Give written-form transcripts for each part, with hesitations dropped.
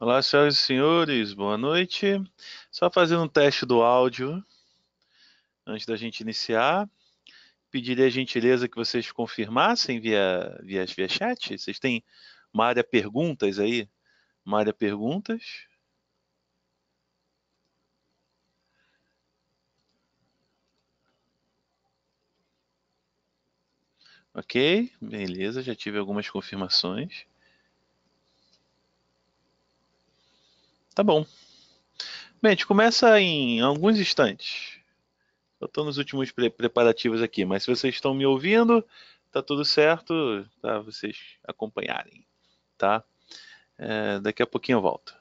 Olá, senhoras e senhores, boa noite. Só fazendo um teste do áudio antes da gente iniciar. Pediria a gentileza que vocês confirmassem via chat. Vocês têm uma área perguntas aí? Uma área perguntas? Ok, beleza, já tive algumas confirmações. Tá bom. Bem, a gente começa em alguns instantes. Eu estou nos últimos preparativos aqui, mas se vocês estão me ouvindo, tá tudo certo para vocês acompanharem, tá? Daqui a pouquinho eu volto.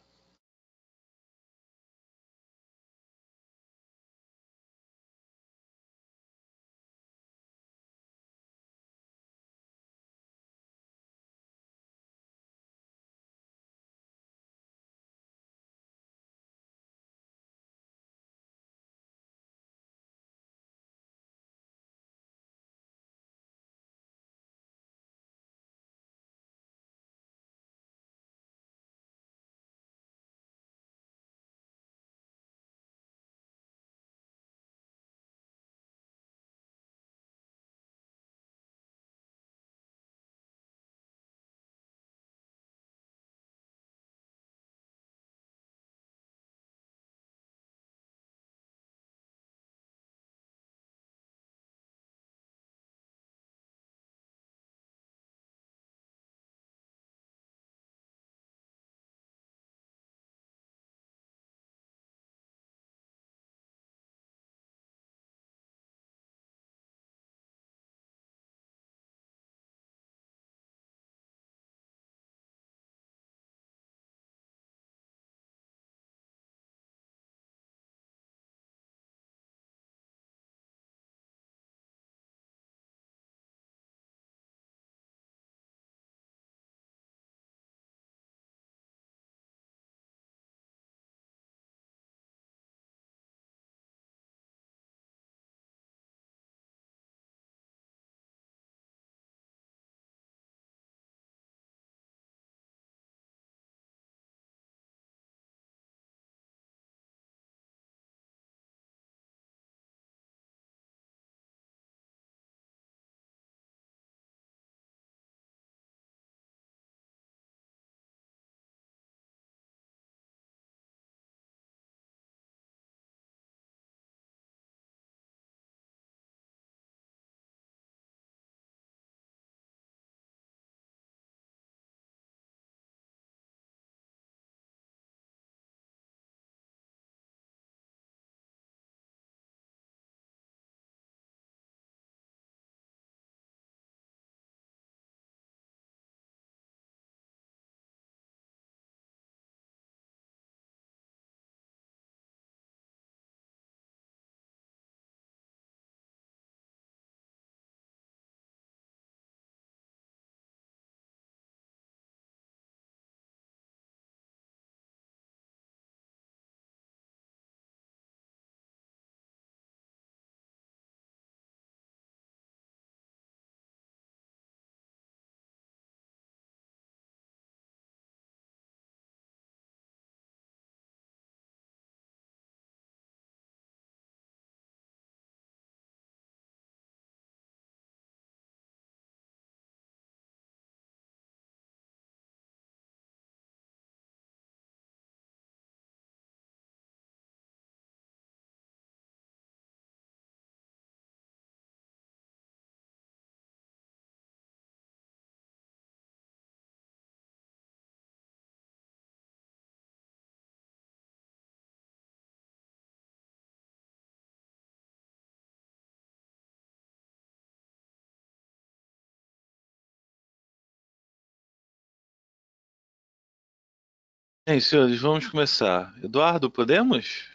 Bem, senhores, vamos começar. Eduardo, podemos?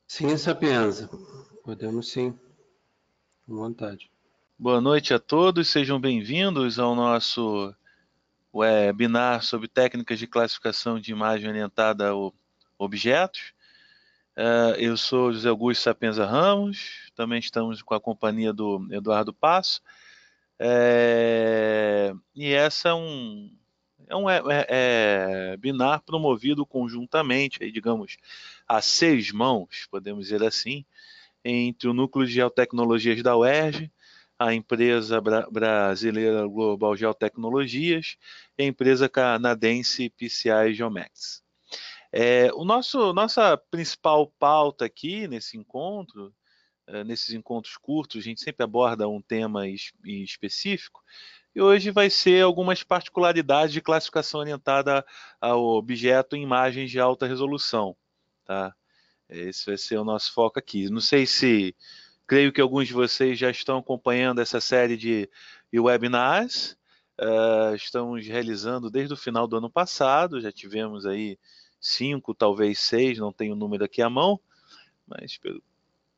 Sim, Sapienza. Podemos sim, com vontade. Boa noite a todos, sejam bem-vindos ao nosso webinar sobre técnicas de classificação de imagem orientada a objetos. Eu sou José Augusto Sapenza Ramos, também estamos com a companhia do Eduardo Passo. E essa um webinar promovido conjuntamente, aí, digamos, a 6 mãos, podemos dizer assim, entre o Núcleo de Geotecnologias da UERJ, a empresa brasileira Global Geotecnologias e a empresa canadense PCI Geomax. Nossa principal pauta aqui nesse encontro, nesses encontros curtos, a gente sempre aborda um tema específico, e hoje vai ser algumas particularidades de classificação orientada ao objeto em imagens de alta resolução. Tá? Esse vai ser o nosso foco aqui. Não sei se... Creio que alguns de vocês já estão acompanhando essa série de webinars. Estamos realizando desde o final do ano passado. Já tivemos aí 5, talvez 6, não tenho o número aqui à mão, mas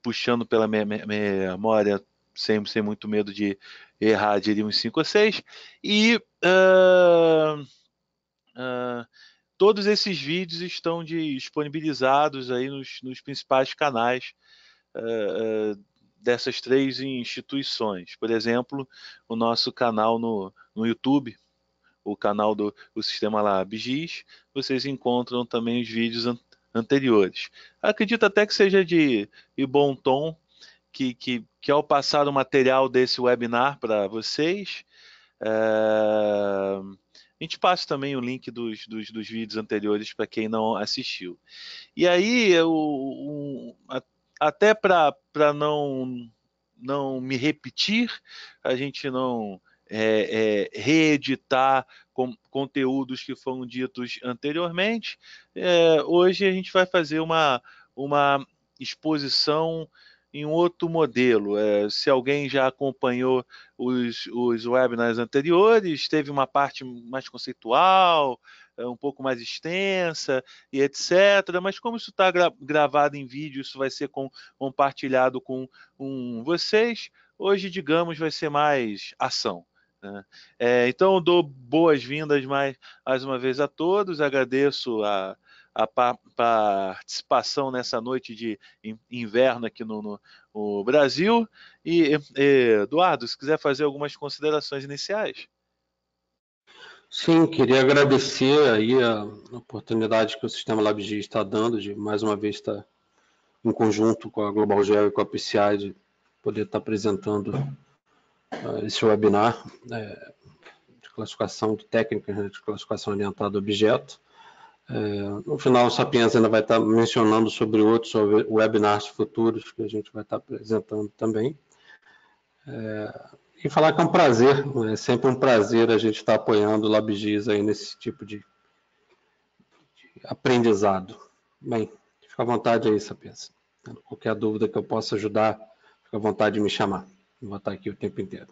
puxando pela minha memória, sem muito medo de errar, diria uns 5 ou 6. E todos esses vídeos estão disponibilizados aí nos principais canais dessas 3 instituições. Por exemplo, o nosso canal no YouTube, o canal do Sistema LabGIS, vocês encontram também os vídeos anteriores. Acredito até que seja de bom tom que ao passar o material desse webinar para vocês, a gente passa também o link dos vídeos anteriores para quem não assistiu. E aí, até para não me repetir, a gente não reeditar conteúdos que foram ditos anteriormente, hoje a gente vai fazer uma exposição em outro modelo. Se alguém já acompanhou os webinars anteriores, teve uma parte mais conceitual, um pouco mais extensa e etc. Mas como isso está gravado em vídeo, isso vai ser compartilhado com vocês. Hoje, digamos, vai ser mais ação. Né? Então, eu dou boas-vindas mais uma vez a todos. Agradeço a participação nessa noite de inverno aqui no Brasil. E, Eduardo, se quiser fazer algumas considerações iniciais. Sim, queria agradecer aí a oportunidade que o Sistema LabGIS está dando de, mais uma vez, estar em conjunto com a Global Geo e com a PCI, de poder estar apresentando esse webinar de classificação de técnicas, né, de classificação orientada a objeto. No final, o Sapiens ainda vai estar mencionando sobre outros webinars futuros que a gente vai estar apresentando também. E falar que é um prazer, é sempre um prazer a gente estar apoiando o LabGIS aí nesse tipo de aprendizado. Bem, fica à vontade aí, Sapiens. Qualquer dúvida que eu possa ajudar, fica à vontade de me chamar. Eu vou estar aqui o tempo inteiro.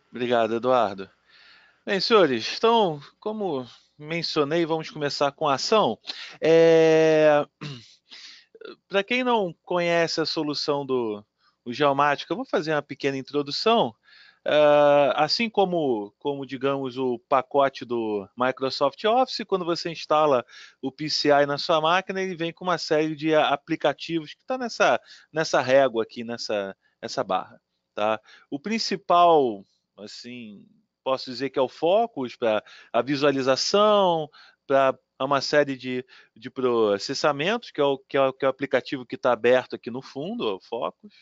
Obrigado, Eduardo. Bem, senhores, então, como mencionei, vamos começar com a ação. Para quem não conhece a solução do Geomática, eu vou fazer uma pequena introdução. Assim como, digamos, o pacote do Microsoft Office, quando você instala o PCI na sua máquina, ele vem com uma série de aplicativos que está nessa régua aqui, nessa barra. Tá? O principal, assim, posso dizer que é o Focus para a visualização, para uma série de processamentos, que é o aplicativo que está aberto aqui no fundo, o Focus.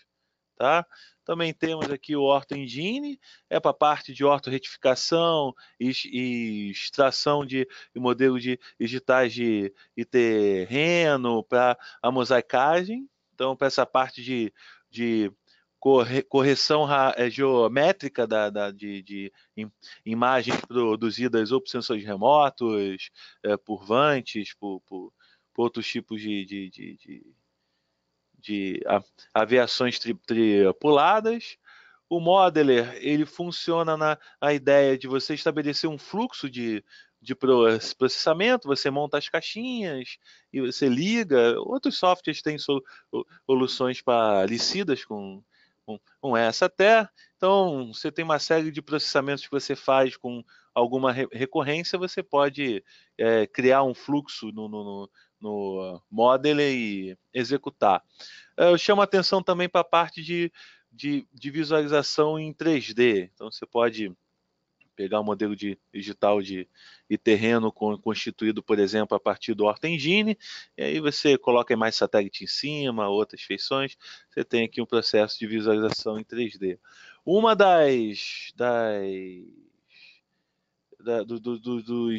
Tá? Também temos aqui o Ortho Engine, para a parte de ortorretificação e extração de modelos digitais de terreno, para a mosaicagem. Então, para essa parte de correção geométrica de imagens produzidas ou por sensores remotos, por vantes, por outros tipos de aviações tripuladas. O Modeler, ele funciona na ideia de você estabelecer um fluxo de processamento, você monta as caixinhas e você liga. Outros softwares têm soluções parecidas com essa até. Então, você tem uma série de processamentos que você faz com alguma recorrência, você pode criar um fluxo no Modeler e executar. Eu chamo a atenção também para a parte de visualização em 3D. Então, você pode pegar um modelo digital de terreno constituído, por exemplo, a partir do Horta Engine, e aí você coloca mais satélite em cima, outras feições, você tem aqui um processo de visualização em 3D. Uma dos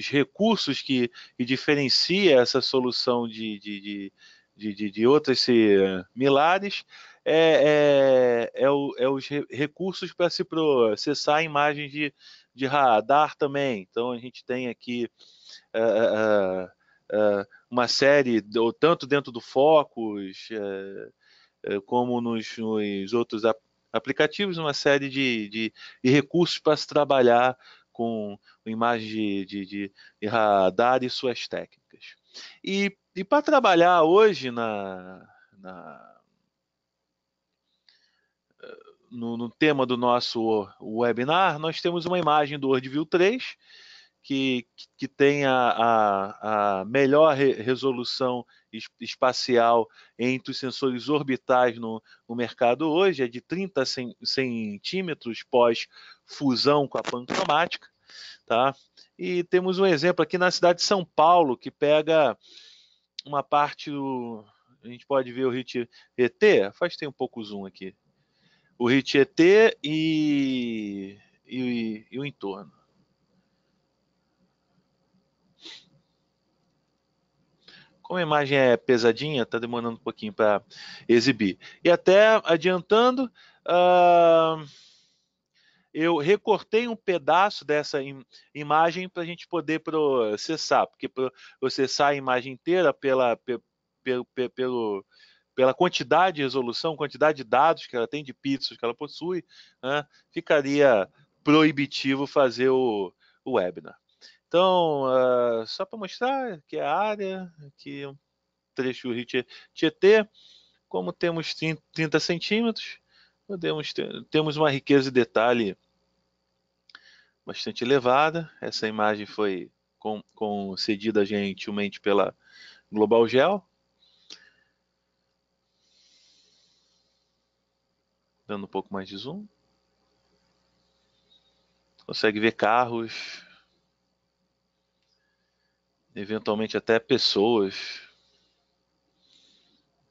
recursos que diferencia essa solução de outras similares os recursos para se processar imagens de radar também. Então a gente tem aqui uma série, tanto dentro do Focus como nos outros aplicativos, uma série de recursos para se trabalhar com imagens de radar e suas técnicas. E para trabalhar hoje no tema do nosso webinar, nós temos uma imagem do WorldView 3, que tem a melhor resolução espacial entre os sensores orbitais no mercado hoje, é de 30 centímetros pós-fusão com a pancromática, tá? E temos um exemplo aqui na cidade de São Paulo, que pega uma parte do... A gente pode ver o Rio Tietê, afastei um pouco o zoom aqui. O Rio Tietê e o entorno. Como a imagem é pesadinha, está demorando um pouquinho para exibir. E até adiantando, eu recortei um pedaço dessa imagem para a gente poder processar, porque processar a imagem inteira pela quantidade de resolução, quantidade de dados que ela tem, de pixels que ela possui, né, ficaria proibitivo fazer o webinar. Então, só para mostrar que é a área, aqui um trecho do Rio Tietê, como temos 30 centímetros, temos uma riqueza de detalhe bastante elevada. Essa imagem foi concedida gentilmente pela Global Geo. Dando um pouco mais de zoom. Consegue ver carros, eventualmente até pessoas.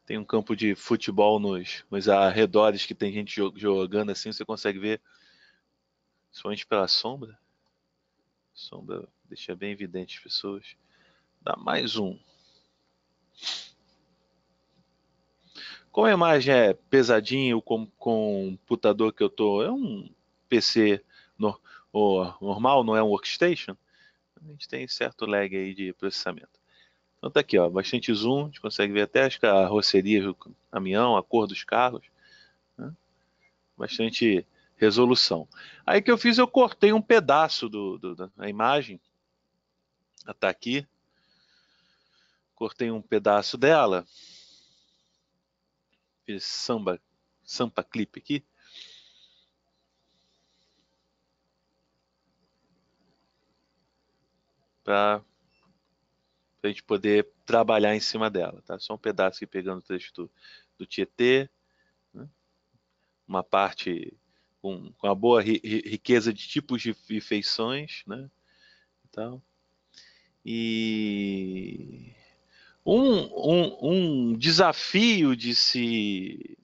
Tem um campo de futebol nos arredores que tem gente jogando assim, você consegue ver, somente pela sombra. Sombra deixa bem evidente as pessoas. Dá mais um. Como a imagem é pesadinha, o computador que eu tô é um PC normal, não é um workstation, a gente tem certo lag aí de processamento. Então tá aqui, ó, bastante zoom, a gente consegue ver até as carrocerias do caminhão, a cor dos carros, né? Bastante resolução. Aí que eu fiz, eu cortei um pedaço da imagem, ela tá aqui, cortei um pedaço dela, fiz sampa clip aqui, para a gente poder trabalhar em cima dela, tá? Só um pedaço aqui pegando o trecho do Tietê, né? Uma parte com uma boa riqueza de tipos de feições, né? Então, e um desafio de se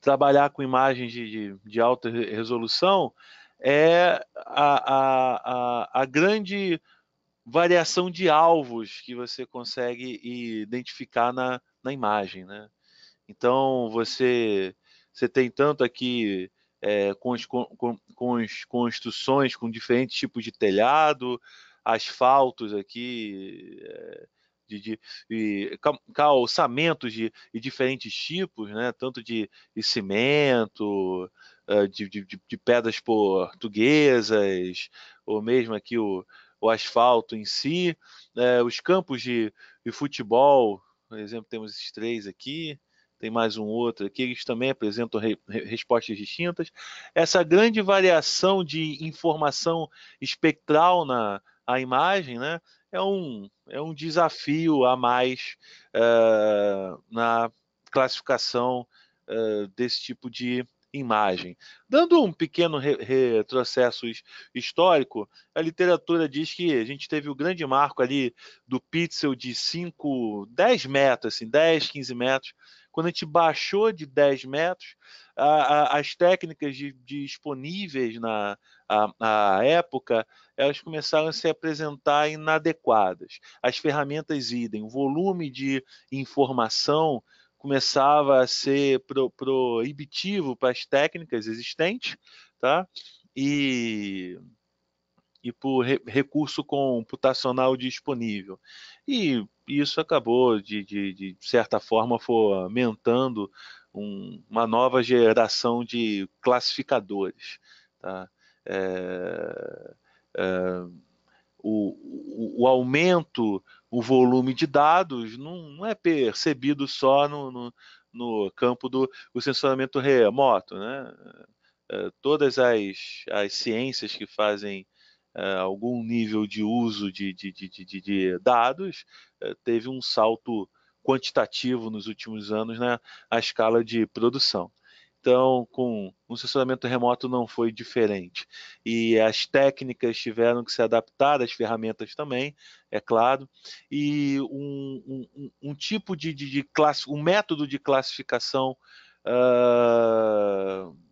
trabalhar com imagens de alta resolução é a grande variação de alvos que você consegue identificar na imagem, né? Então você tem tanto aqui construções com diferentes tipos de telhado, asfaltos aqui, calçamentos de diferentes tipos, né? Tanto de cimento, de pedras portuguesas, ou mesmo aqui o asfalto em si, os campos de futebol, por exemplo, temos esses três aqui, tem mais um outro aqui, eles também apresentam respostas distintas. Essa grande variação de informação espectral na imagem, né, é um desafio a mais na classificação desse tipo de imagem. Dando um pequeno retrocesso histórico, a literatura diz que a gente teve o grande marco ali do pixel de 5, 10 metros, assim, 10, 15 metros. Quando a gente baixou de 10 metros, as técnicas disponíveis na época, elas começaram a se apresentar inadequadas. As ferramentas idem, o volume de informação começava a ser proibitivo para as técnicas existentes, tá? E por recurso computacional disponível. E isso acabou, de certa forma, fomentando uma nova geração de classificadores. Tá? É, é, o aumento, o volume de dados não é percebido só no campo do sensoramento remoto, né? Todas as ciências que fazem algum nível de uso de dados teve um salto quantitativo nos últimos anos na escala de produção. Então, com o sensoramento remoto não foi diferente. E as técnicas tiveram que se adaptar, as ferramentas também, é claro. E um tipo um método de classificação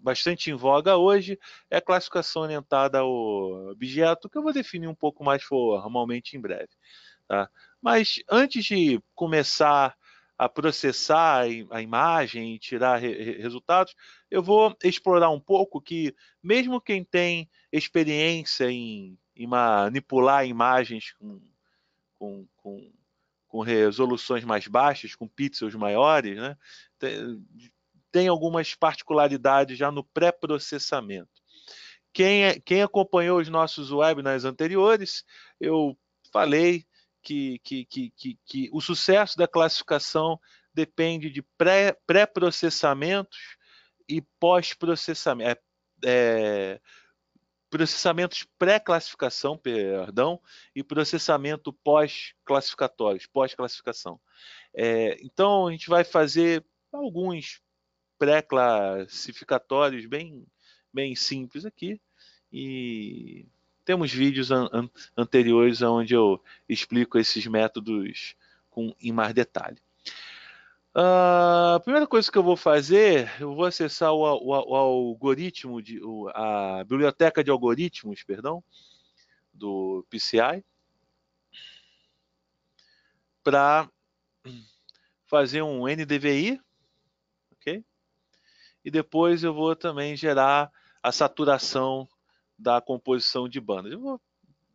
bastante em voga hoje é a classificação orientada ao objeto, que eu vou definir um pouco mais formalmente em breve. Tá? Mas antes de começar a processar a imagem e tirar resultados, eu vou explorar um pouco que, mesmo quem tem experiência em manipular imagens com, com, com resoluções mais baixas, com pixels maiores, né, tem algumas particularidades já no pré-processamento. Quem acompanhou os nossos webinars anteriores, eu falei que o sucesso da classificação depende de pré-processamentos e pós-processamento. Processamentos pré-classificação, perdão, e processamento pós-classificatórios, pós-classificação. Então, a gente vai fazer alguns pré-classificatórios bem simples aqui, e temos vídeos anteriores onde eu explico esses métodos em mais detalhe. A primeira coisa que eu vou fazer, eu vou acessar o algoritmo, a biblioteca de algoritmos, perdão, do PCI, para fazer um NDVI, ok? E depois eu vou também gerar a saturação da composição de bandas. Eu vou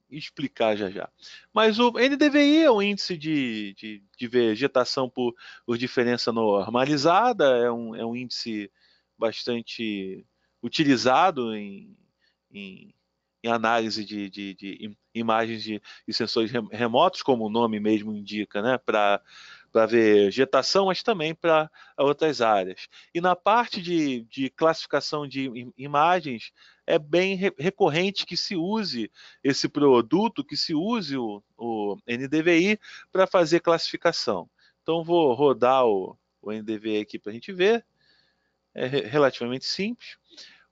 explicar já. Mas o NDVI é o índice de vegetação por diferença normalizada, é um índice bastante utilizado em, em análise de imagens de sensores remotos, como o nome mesmo indica, né, para vegetação, mas também para outras áreas. E na parte de classificação de imagens, é bem recorrente que se use esse produto, que se use o NDVI para fazer classificação. Então, vou rodar o NDVI aqui para a gente ver. É relativamente simples.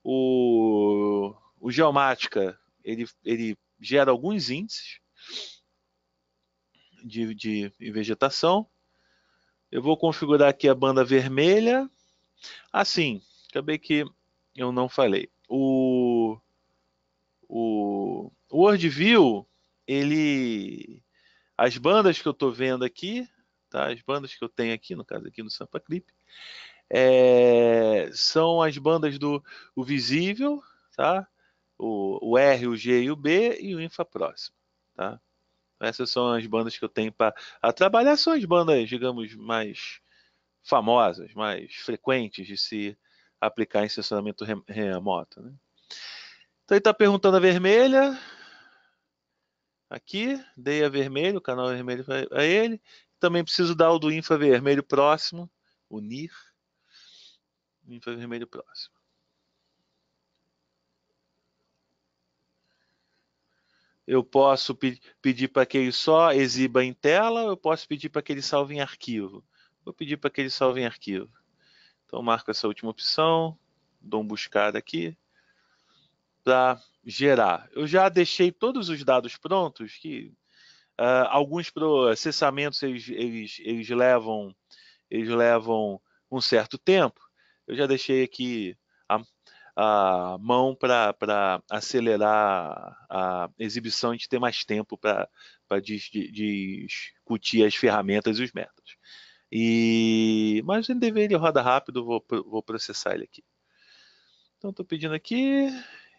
O Geomática, ele gera alguns índices de vegetação. Eu vou configurar aqui a banda vermelha. Assim, acabei que eu não falei. O WorldView, as bandas que eu estou vendo aqui, tá? As bandas que eu tenho aqui, no caso aqui no Sampa Clip, são as bandas do visível, tá? O R, o G e o B e o infra próximo, tá? Essas são as bandas que eu tenho para trabalhar, são as bandas, digamos, mais famosas, mais frequentes de se aplicar em estacionamento remoto, né? Então ele está perguntando a vermelha, aqui, dei a vermelho, o canal vermelho a ele. Também preciso dar o do infravermelho próximo, unir, infravermelho próximo. Eu posso pedir para que ele só exiba em tela, ou eu posso pedir para que ele salve em arquivo. Vou pedir para que ele salve em arquivo. Então marco essa última opção. dou uma buscada aqui para gerar. Eu já deixei todos os dados prontos, que alguns processamentos eles levam um certo tempo. Eu já deixei aqui a mão para acelerar a exibição, a gente ter mais tempo para discutir as ferramentas e os métodos. Mas ele deveria rodar rápido, vou processar ele aqui. Então estou pedindo aqui,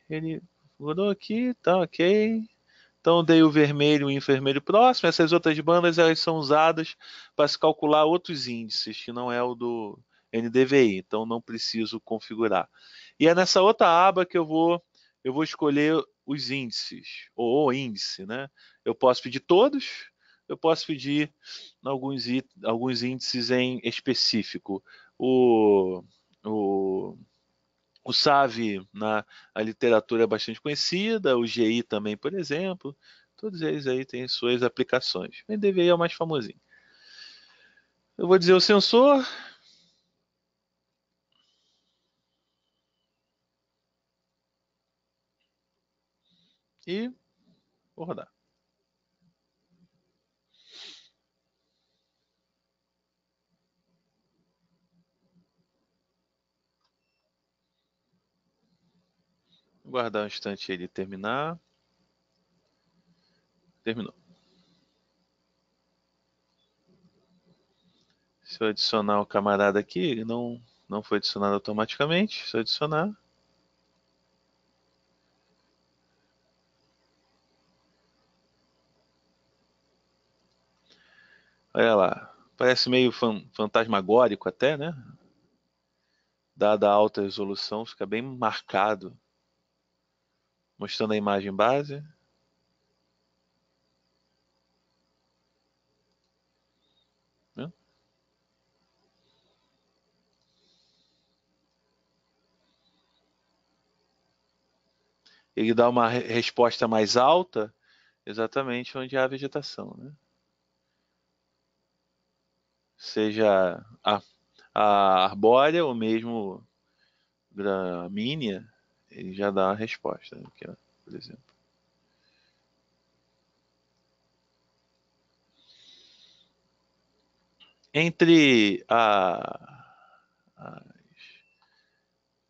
ele rodou aqui, tá ok. Então dei o vermelho e o infravermelho próximo. Essas outras bandas elas são usadas para se calcular outros índices, que não é o do NDVI, então não preciso configurar. E é nessa outra aba que eu vou escolher os índices, ou o índice, né? Eu posso pedir todos, eu posso pedir alguns índices em específico. O SAV na a literatura é bastante conhecida, o GI também, por exemplo. Todos eles aí têm suas aplicações. O NDVI é o mais famosinho. Eu vou dizer o sensor. E vou rodar. Vou guardar um instante ele terminar. Terminou. Se eu adicionar o camarada aqui, ele não foi adicionado automaticamente. Se eu adicionar. Olha lá. Parece meio fantasmagórico até, né? Dada a alta resolução, fica bem marcado. Mostrando a imagem base. Né? Ele dá uma resposta mais alta, exatamente onde há vegetação, né? Seja a arbórea ou mesmo gramínea, ele já dá a resposta, né? Aqui, ó, por exemplo. Entre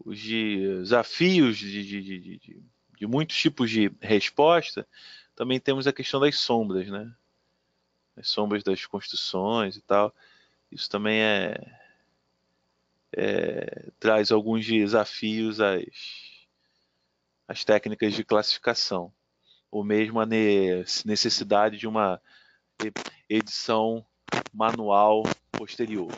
os desafios de muitos tipos de resposta, também temos a questão das sombras, né? As sombras das construções e tal. Isso também traz alguns desafios às técnicas de classificação, ou mesmo a necessidade de uma edição manual posterior.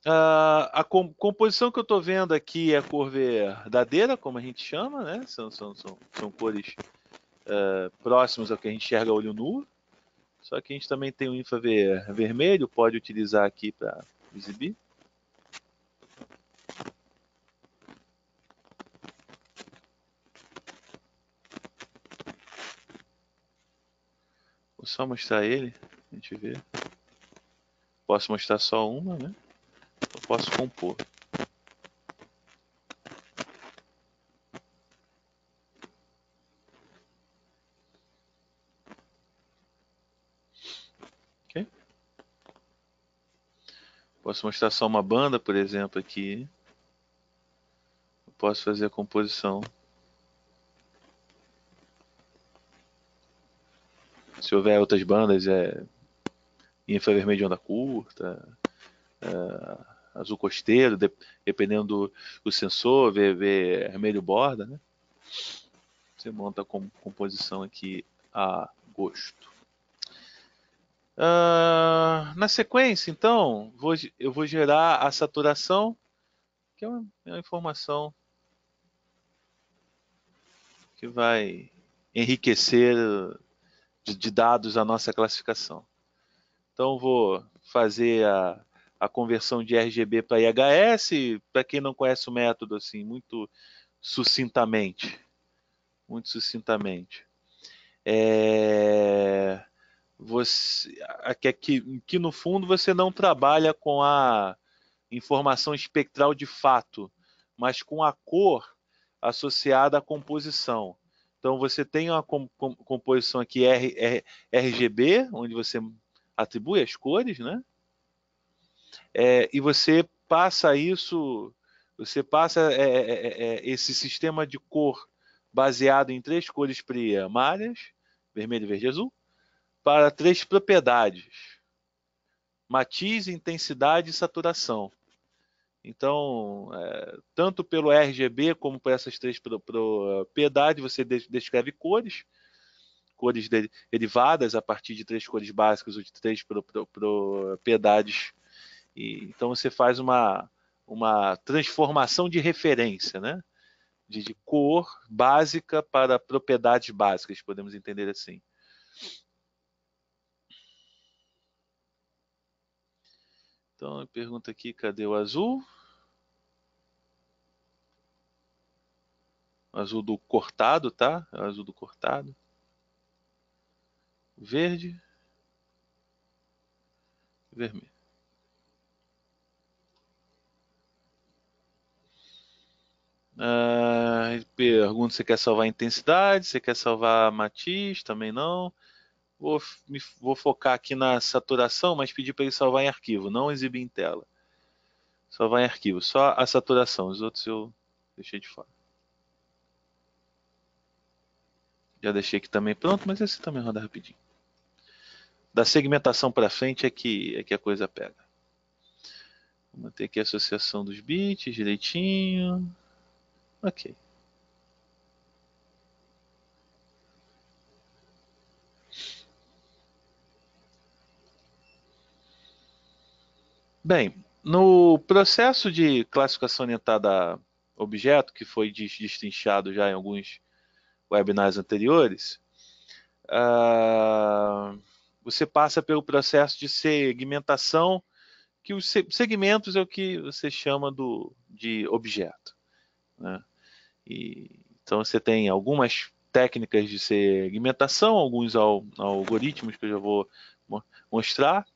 A composição que eu estou vendo aqui é a cor verdadeira, como a gente chama, né? São cores próximas ao que a gente enxerga a olho nu. Só que a gente também tem o infravermelho, pode utilizar aqui para exibir. Vou só mostrar ele, a gente vê. Posso mostrar só uma, né? Eu posso compor. Ok? Posso mostrar só uma banda, por exemplo, aqui. Eu posso fazer a composição. Se houver outras bandas, infravermelho de onda curta, azul costeiro, dependendo do sensor, vermelho borda, né? Você monta a composição aqui a gosto. Na sequência, então, eu vou gerar a saturação, que é uma informação que vai enriquecer de dados a nossa classificação. Então, vou fazer a conversão de RGB para IHS. Para quem não conhece o método, assim, muito sucintamente. Muito sucintamente. Que no fundo você não trabalha com informação espectral de fato, mas com a cor associada à composição. Então você tem uma composição aqui RGB, onde você atribui as cores, né? E você passa isso, você passa esse sistema de cor baseado em 3 cores primárias, vermelho, verde e azul, para 3 propriedades: matiz, intensidade e saturação. Então, tanto pelo RGB como por essas 3 propriedades, você descreve cores derivadas a partir de 3 cores básicas ou de 3 propriedades. Então você faz uma transformação de referência, né? De cor básica para propriedades básicas, podemos entender assim. Então, pergunta aqui, cadê o azul? O azul do cortado, tá? É o azul do cortado. Verde. Vermelho. Pergunta se quer salvar a intensidade, se quer salvar matiz, também não. Vou focar aqui na saturação, mas pedir para ele salvar em arquivo, não exibir em tela. Salvar em arquivo, só a saturação, os outros eu deixei de fora. Já deixei aqui também pronto, mas esse também roda rapidinho. Da segmentação para frente é que a coisa pega. Vou manter aqui a associação dos bits direitinho. Ok. Bem, no processo de classificação orientada a objeto, que foi destrinchado já em alguns webinars anteriores, você passa pelo processo de segmentação, que os segmentos é o que você chama de objeto, né? Então você tem algumas técnicas de segmentação, alguns algoritmos que eu já vou mostrar,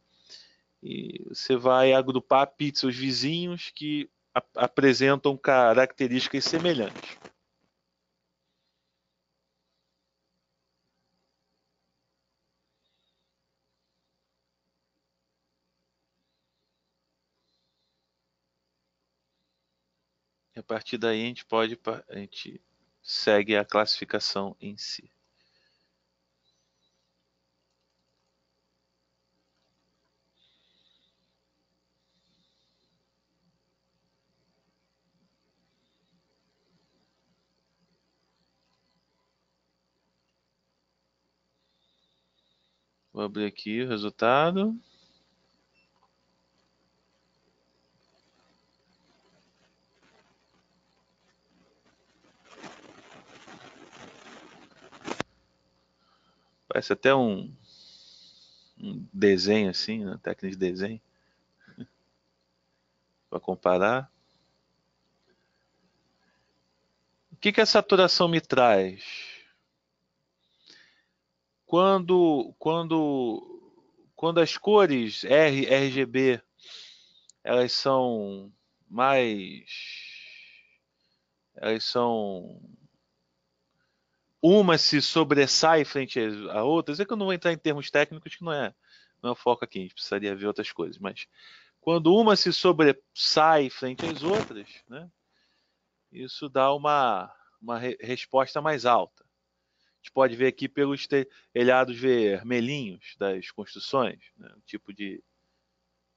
e você vai agrupar pixels vizinhos que apresentam características semelhantes. E a partir daí a gente segue a classificação em si. Vou abrir aqui o resultado. Parece até um desenho assim, né? Técnica de desenho. Para comparar. O que a saturação me traz? Quando as cores RGB elas são uma se sobressai frente a outras, é que eu não vou entrar em termos técnicos que não é o foco aqui, a gente precisaria ver outras coisas, mas quando uma se sobressai frente às outras, né, isso dá uma resposta mais alta. A gente pode ver aqui pelos telhados vermelhinhos das construções, né, o tipo de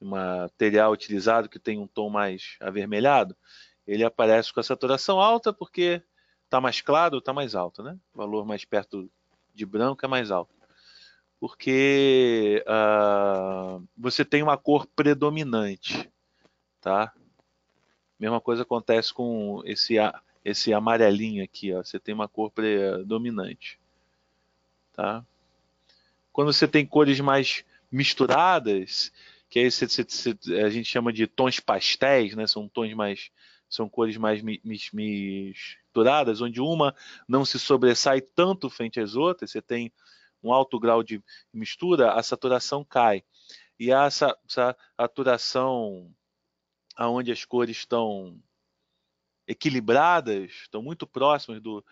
material utilizado que tem um tom mais avermelhado, ele aparece com a saturação alta porque está mais claro, está mais alto, né? O valor mais perto de branco é mais alto. Porque você tem uma cor predominante, tá? Mesma coisa acontece com esse amarelinho aqui, ó. Você tem uma cor predominante, tá? Quando você tem cores mais misturadas, que aí a gente chama de tons pastéis, né? São cores mais misturadas, onde uma não se sobressai tanto frente às outras, você tem um alto grau de mistura, a saturação cai. E a saturação onde as cores estão equilibradas, estão muito próximas do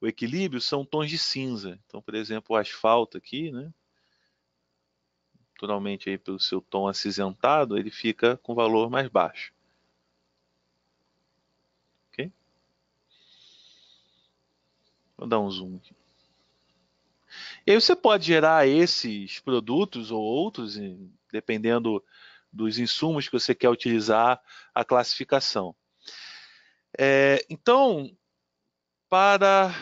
equilíbrio, são tons de cinza. Então, por exemplo, o asfalto aqui, né? Naturalmente, aí, pelo seu tom acinzentado, ele fica com valor mais baixo. Ok? Vou dar um zoom aqui. E aí você pode gerar esses produtos ou outros, dependendo dos insumos que você quer utilizar a classificação. Então, para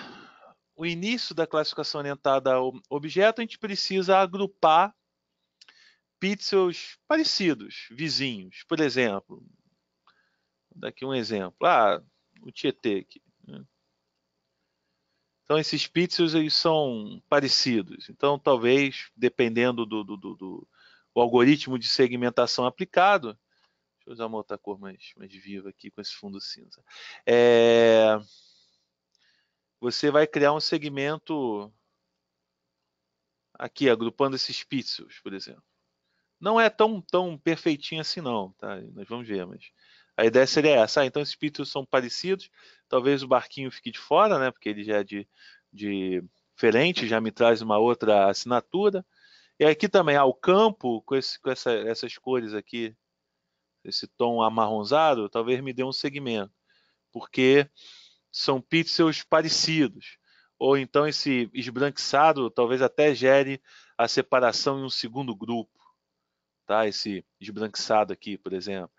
o início da classificação orientada ao objeto, a gente precisa agrupar pixels parecidos, vizinhos. Por exemplo, vou dar aqui um exemplo. O Tietê aqui. Né? Então, esses pixels eles são parecidos. Então, talvez, dependendo do algoritmo de segmentação aplicado, deixa eu usar uma outra cor mais viva aqui com esse fundo cinza. Você vai criar um segmento aqui, agrupando esses pixels, por exemplo. Não é tão perfeitinho assim não, tá? Nós vamos ver, mas a ideia seria essa. Então esses pixels são parecidos, talvez o barquinho fique de fora, né? Porque ele já é de diferente, já me traz uma outra assinatura. E aqui também, o campo com essas cores aqui, esse tom amarronzado, talvez me dê um segmento, porque são pixels parecidos. Ou então esse esbranquiçado talvez até gere a separação em um segundo grupo. Tá? Esse esbranquiçado aqui, por exemplo.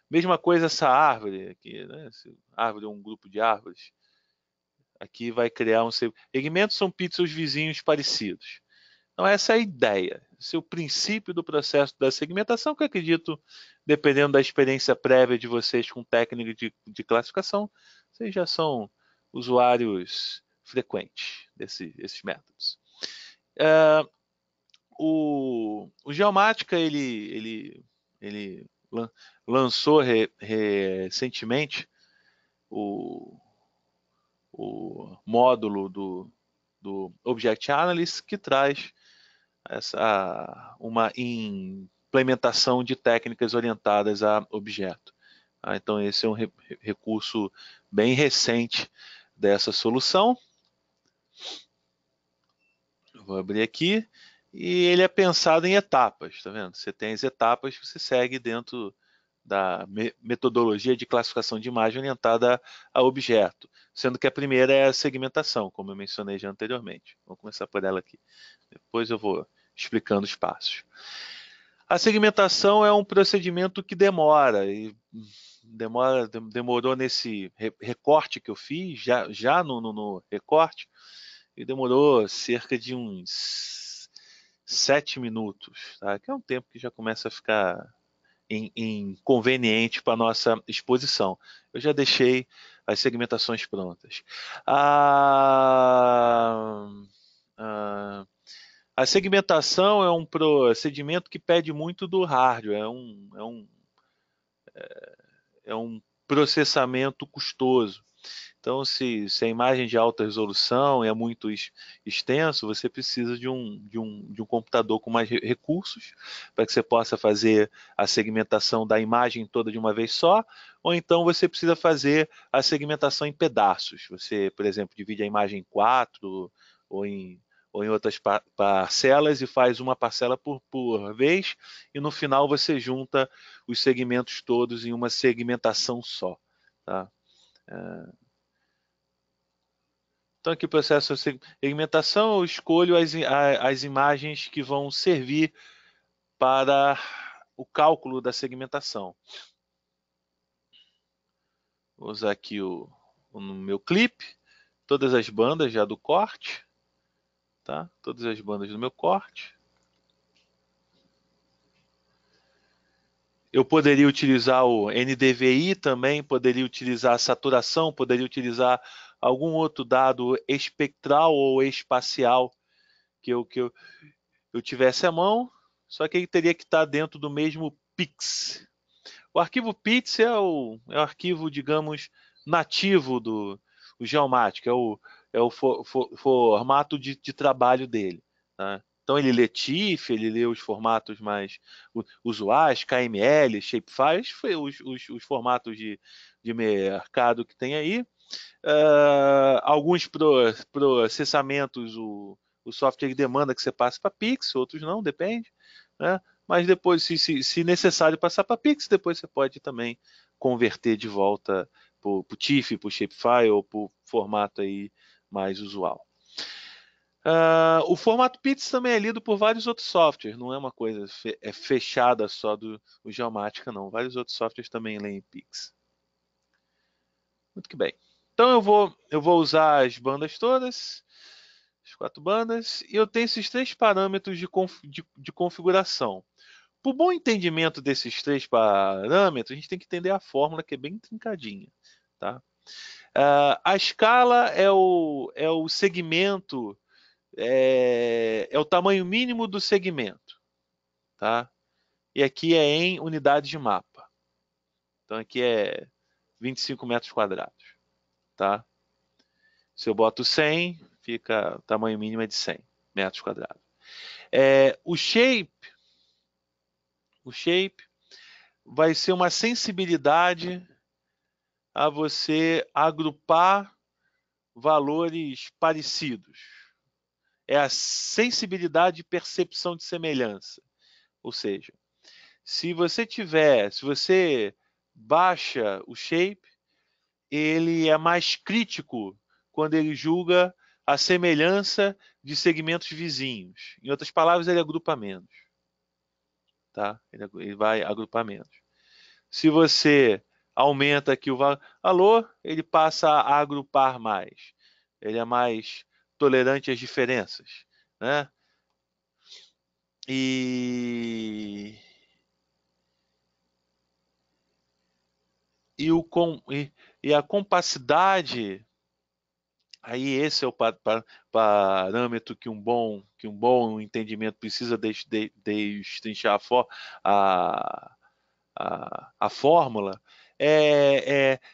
Mesma coisa essa árvore aqui, né? Essa árvore é um grupo de árvores. Aqui vai criar um segmento, são pixels vizinhos parecidos. Então essa é a ideia, esse é o princípio do processo da segmentação, que eu acredito, dependendo da experiência prévia de vocês com técnica de classificação, vocês já são usuários frequentes desses métodos. O Geomática ele lançou recentemente o módulo do Object Analysis que traz uma implementação de técnicas orientadas a objeto. Então esse é um recurso bem recente dessa solução. Eu vou abrir aqui. E ele é pensado em etapas, tá vendo? Você tem as etapas que você segue dentro da metodologia de classificação de imagem orientada a objeto, sendo que a primeira é a segmentação, como eu mencionei já anteriormente. Vamos começar por ela aqui. Depois eu vou explicando os passos. A segmentação é um procedimento que demorou nesse recorte que eu fiz, já no recorte, e demorou cerca de uns 7 minutos, tá? Que é um tempo que já começa a ficar inconveniente para a nossa exposição. Eu já deixei as segmentações prontas. A segmentação é um procedimento que pede muito do hardware, é um processamento custoso. Então, se a imagem de alta resolução é muito extenso, você precisa de um computador com mais recursos para que você possa fazer a segmentação da imagem toda de uma vez só, ou então você precisa fazer a segmentação em pedaços. Você, por exemplo, divide a imagem em 4 ou em outras parcelas e faz uma parcela por vez, e no final você junta os segmentos todos em uma segmentação só. Tá? Então, aqui o processo de segmentação, eu escolho as imagens que vão servir para o cálculo da segmentação. Vou usar aqui no meu clipe, todas as bandas já do corte, tá? Todas as bandas do meu corte. Eu poderia utilizar o NDVI também, poderia utilizar a saturação, poderia utilizar algum outro dado espectral ou espacial que eu tivesse à mão, só que ele teria que estar dentro do mesmo PIX. O arquivo PIX é o arquivo, digamos, nativo do Geomática, é o formato de trabalho dele. Tá? Então ele lê TIFF, ele lê os formatos mais usuais, KML, Shapefile, esses foi os formatos de mercado que tem aí. Alguns processamentos o software demanda que você passe para Pix, outros não, depende. Né? Mas depois, se necessário passar para Pix, depois você pode também converter de volta para o TIFF, para o Shapefile ou para o formato aí mais usual. O formato PIX também é lido por vários outros softwares, não é uma coisa fechada só do Geomatica, não. Vários outros softwares também leem PIX. Muito que bem. Então eu vou usar as bandas todas, as 4 bandas, e eu tenho esses 3 parâmetros de configuração. Por bom entendimento desses 3 parâmetros, a gente tem que entender a fórmula, que é bem trincadinha. Tá? A escala é o segmento, é o tamanho mínimo do segmento. Tá? E aqui é em unidades de mapa. Então aqui é 25 metros quadrados. Tá? Se eu boto 100, fica o tamanho mínimo é de 100 metros quadrados. O shape vai ser uma sensibilidade a você agrupar valores parecidos. É a sensibilidade de percepção de semelhança. Ou seja, se você baixa o shape, ele é mais crítico quando ele julga a semelhança de segmentos vizinhos. Em outras palavras, ele agrupa menos. Tá? Ele vai agrupar menos. Se você aumenta aqui o valor, ele passa a agrupar mais. Ele é mais tolerante às diferenças. Né? E a compacidade, aí esse é o parâmetro que um bom entendimento precisa destrinchar a fórmula,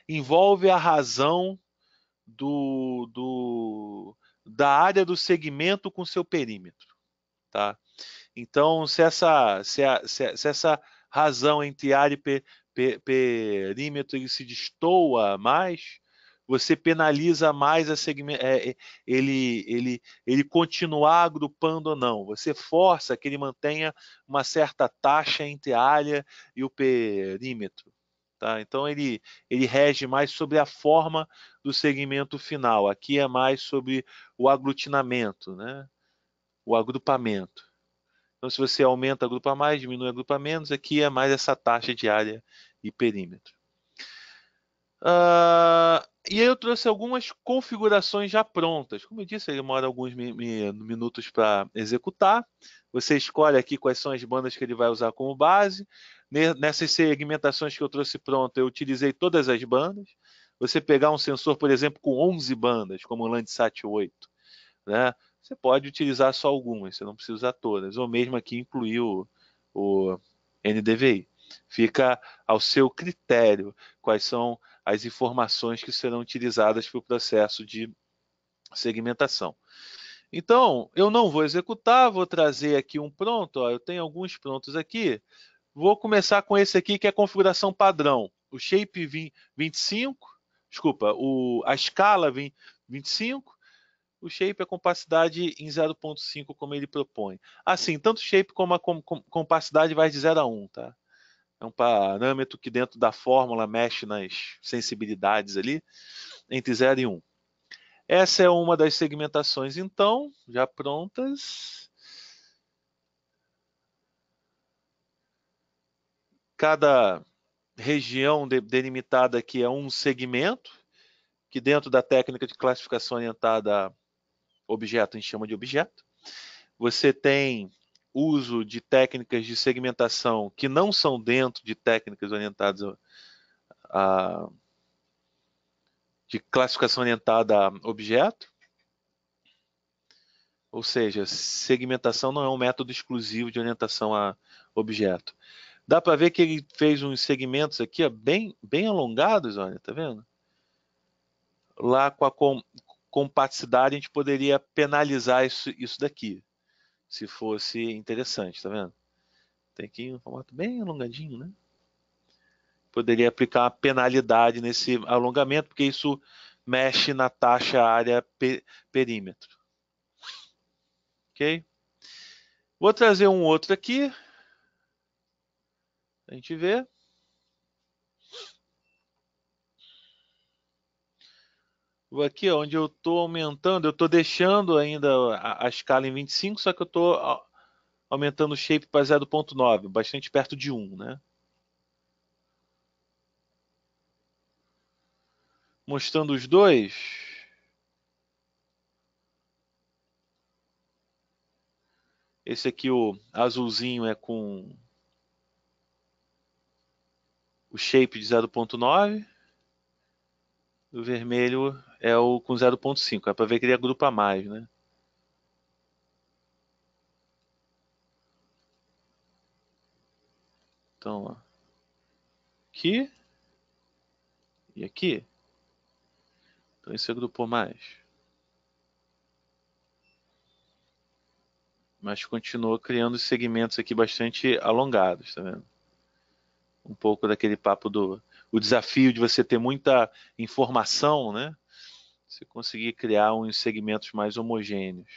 envolve a razão da área do segmento com seu perímetro. Tá? Então, se essa razão entre área e perímetro ele se destoa mais, você penaliza mais ele continuar agrupando ou não. Você força que ele mantenha uma certa taxa entre a área e o perímetro. Tá? Então ele rege mais sobre a forma do segmento final. Aqui é mais sobre o aglutinamento, né? O agrupamento. Então, se você aumenta, agrupa mais, diminui, agrupa menos, aqui é mais essa taxa de área e perímetro. E aí eu trouxe algumas configurações já prontas. Como eu disse, ele demora alguns minutos para executar. Você escolhe aqui quais são as bandas que ele vai usar como base. Nessas segmentações que eu trouxe pronto, eu utilizei todas as bandas. Você pegar um sensor, por exemplo, com 11 bandas, como o Landsat 8, né? Você pode utilizar só algumas, você não precisa usar todas, ou mesmo aqui incluir o NDVI. Fica ao seu critério quais são as informações que serão utilizadas para o processo de segmentação. Então, eu não vou executar, vou trazer aqui um pronto, eu tenho alguns prontos aqui. Vou começar com esse aqui, que é a configuração padrão. O shape 25, desculpa, a escala 25, o shape é a compacidade em 0.5, como ele propõe. Assim, tanto o shape como a compacidade vai de 0 a 1, tá? É um parâmetro que dentro da fórmula mexe nas sensibilidades ali, entre 0 e 1. Essa é uma das segmentações, então, já prontas. Cada região delimitada aqui é um segmento, que dentro da técnica de classificação orientada a objeto a gente chama de objeto. Você tem uso de técnicas de segmentação que não são dentro de técnicas orientadas de classificação orientada a objeto. Ou seja, segmentação não é um método exclusivo de orientação a objeto. Dá para ver que ele fez uns segmentos aqui ó, bem alongados, olha, tá vendo? Lá com a compacidade a gente poderia penalizar isso daqui. se fosse interessante, tá vendo? Tem aqui um formato bem alongadinho, né? Poderia aplicar uma penalidade nesse alongamento, porque isso mexe na taxa área perímetro. Ok? Vou trazer um outro aqui. A gente vê. Vou aqui, onde eu estou aumentando, eu estou deixando ainda a escala em 25, só que eu estou aumentando o shape para 0.9, bastante perto de 1, né? Mostrando os dois. Esse aqui, o azulzinho, é com o shape de 0.9. O vermelho é o com 0.5. É para ver que ele agrupa mais, né? Então, ó, aqui e aqui. Então esse agrupou mais. Mas continua criando segmentos aqui bastante alongados, tá vendo? Um pouco daquele papo do o desafio de você ter muita informação, né? Você conseguir criar uns segmentos mais homogêneos.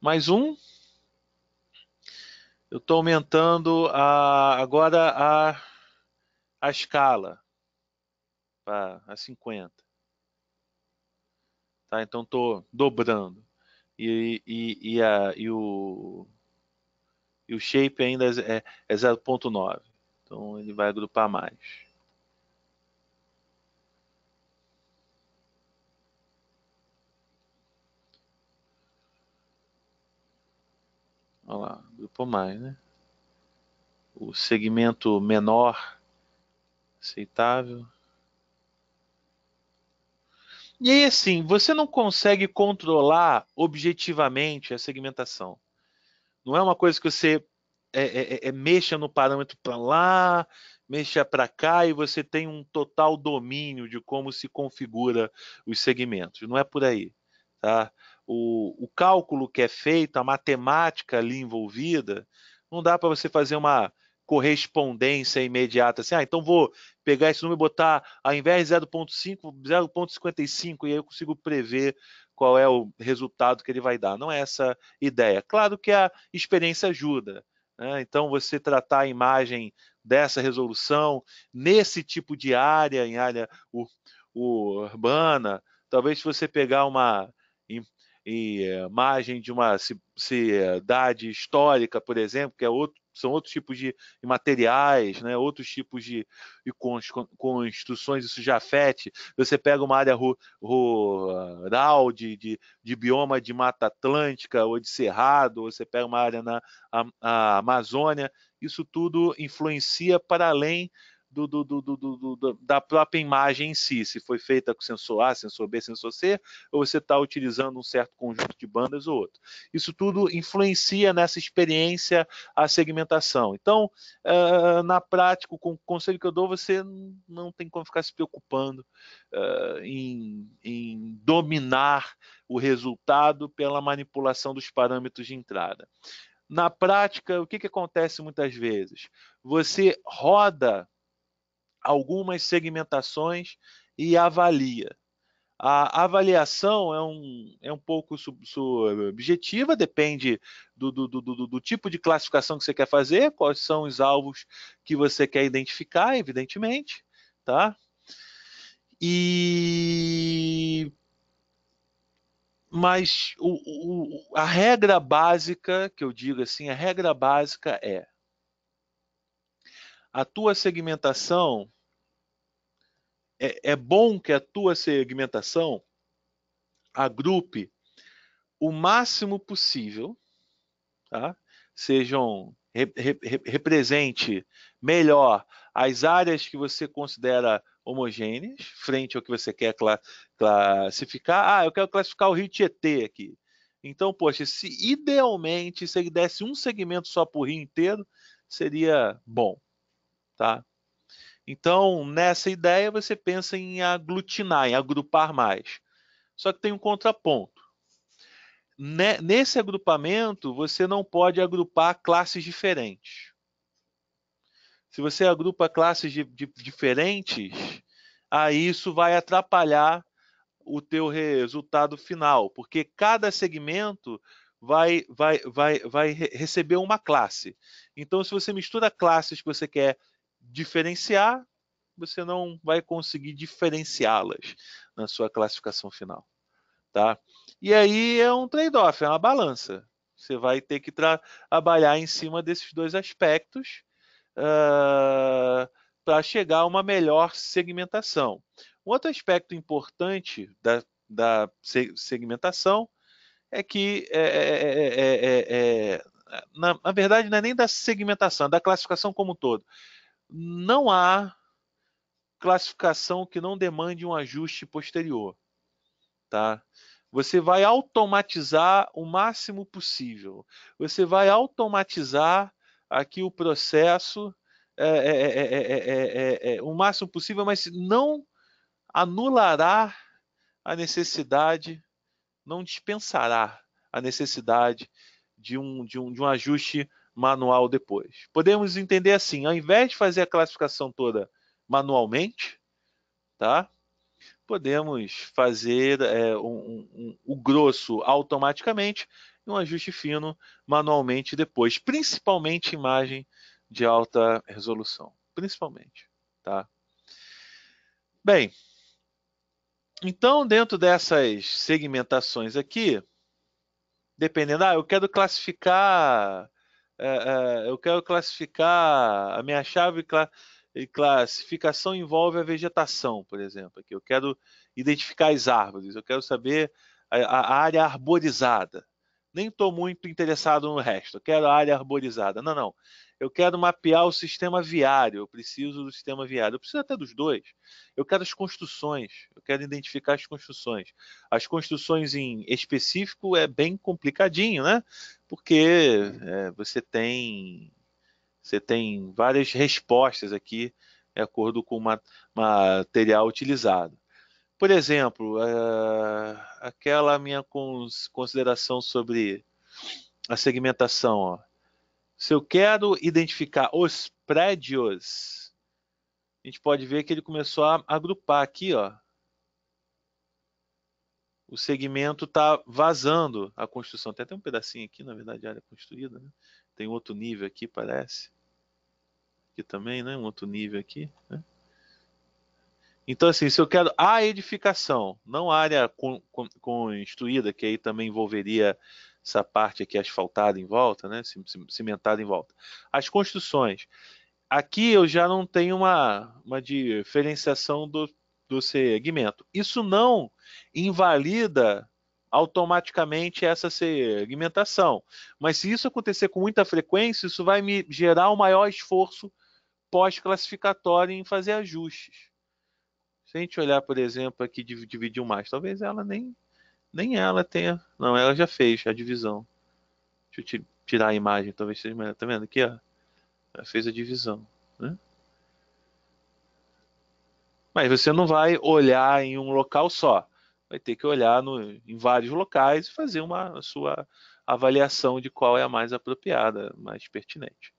Mais um. Eu estou aumentando agora a escala para 50. Tá? Então estou dobrando. E o shape ainda é 0.9. Então ele vai agrupar mais. Olha lá, agrupou mais, né? O segmento menor, aceitável. E aí, assim, você não consegue controlar objetivamente a segmentação. Não é uma coisa que você mexa no parâmetro para lá, mexa para cá e você tem um total domínio de como se configura os segmentos. Não é por aí. Tá? O cálculo que é feito, a matemática ali envolvida, não dá para você fazer uma correspondência imediata assim, então vou pegar esse número e botar, ao invés de 0.5, 0.55, e aí eu consigo prever qual é o resultado que ele vai dar. Não é essa ideia. Claro que a experiência ajuda, né? Então, você tratar a imagem dessa resolução nesse tipo de área, em área urbana, talvez se você pegar uma imagem de uma cidade histórica, por exemplo, que são outros tipos de materiais, né? Outros tipos de construções, isso já afete. Você pega uma área rural de bioma de Mata Atlântica ou de Cerrado, ou você pega uma área na Amazônia, isso tudo influencia para além da própria imagem em si, se foi feita com sensor A, sensor B, sensor C, ou você está utilizando um certo conjunto de bandas ou outro. Isso tudo influencia nessa experiência a segmentação. Então, na prática, com o conselho que eu dou, você não tem como ficar se preocupando em dominar o resultado pela manipulação dos parâmetros de entrada. Na prática, o que acontece muitas vezes? Você roda algumas segmentações e avalia. A avaliação é um pouco subjetiva, depende do tipo de classificação que você quer fazer, quais são os alvos que você quer identificar, evidentemente, tá? Mas a regra básica, que eu digo assim, a regra básica é a tua segmentação, é bom que a tua segmentação agrupe o máximo possível, tá? Represente melhor as áreas que você considera homogêneas, frente ao que você quer classificar. Eu quero classificar o Rio Tietê aqui. Então, poxa, idealmente, se ele desse um segmento só para o Rio inteiro, seria bom, tá? Então, nessa ideia, você pensa em aglutinar, em agrupar mais. Só que tem um contraponto. Nesse agrupamento, você não pode agrupar classes diferentes. Se você agrupa classes diferentes, aí isso vai atrapalhar o teu resultado final, porque cada segmento vai receber uma classe. Então, se você mistura classes que você quer diferenciar, você não vai conseguir diferenciá-las na sua classificação final, tá? E aí é um trade-off, é uma balança. Você vai ter que trabalhar em cima desses dois aspectos para chegar a uma melhor segmentação. Um outro aspecto importante da segmentação é que, na verdade, não é nem da segmentação, é da classificação como um todo. Não há classificação que não demande um ajuste posterior, tá? Você vai automatizar o máximo possível. Você vai automatizar aqui o processo o máximo possível, mas não anulará a necessidade, não dispensará a necessidade de um ajuste manual depois. Podemos entender assim, ao invés de fazer a classificação toda manualmente, tá? Podemos fazer o grosso automaticamente e um ajuste fino manualmente depois, principalmente imagem de alta resolução, principalmente, tá? Bem, então dentro dessas segmentações aqui, dependendo, eu quero classificar, a minha chave classificação envolve a vegetação, por exemplo. Aqui eu quero identificar as árvores, eu quero saber a área arborizada. Nem estou muito interessado no resto, eu quero a área arborizada. Não, não. Eu quero mapear o sistema viário, eu preciso do sistema viário, eu preciso até dos dois. Eu quero as construções, eu quero identificar as construções. As construções em específico é bem complicadinho, né? Porque você tem várias respostas aqui de acordo com o material utilizado. Por exemplo, aquela minha consideração sobre a segmentação. Ó. Se eu quero identificar os prédios, a gente pode ver que ele começou a agrupar aqui, ó. O segmento está vazando a construção. Tem até um pedacinho aqui, na verdade, área construída. Né? Tem outro nível aqui, parece. Aqui também, né? Um outro nível aqui. Né? Então, assim, se eu quero a edificação, não a área construída, que aí também envolveria essa parte aqui asfaltada em volta, né? Cimentada em volta. As construções. Aqui eu já não tenho uma diferenciação do segmento. Isso não invalida automaticamente essa segmentação. Mas se isso acontecer com muita frequência, isso vai me gerar um maior esforço pós-classificatório em fazer ajustes. Se a gente olhar, por exemplo, aqui dividiu mais, talvez ela nem ela tenha. Não, ela já fez a divisão. Deixa eu tirar a imagem, talvez seja melhor. Tá vendo aqui, ó? Ela fez a divisão. Né? Mas você não vai olhar em um local só. Vai ter que olhar em vários locais e fazer a sua avaliação de qual é a mais apropriada, mais pertinente.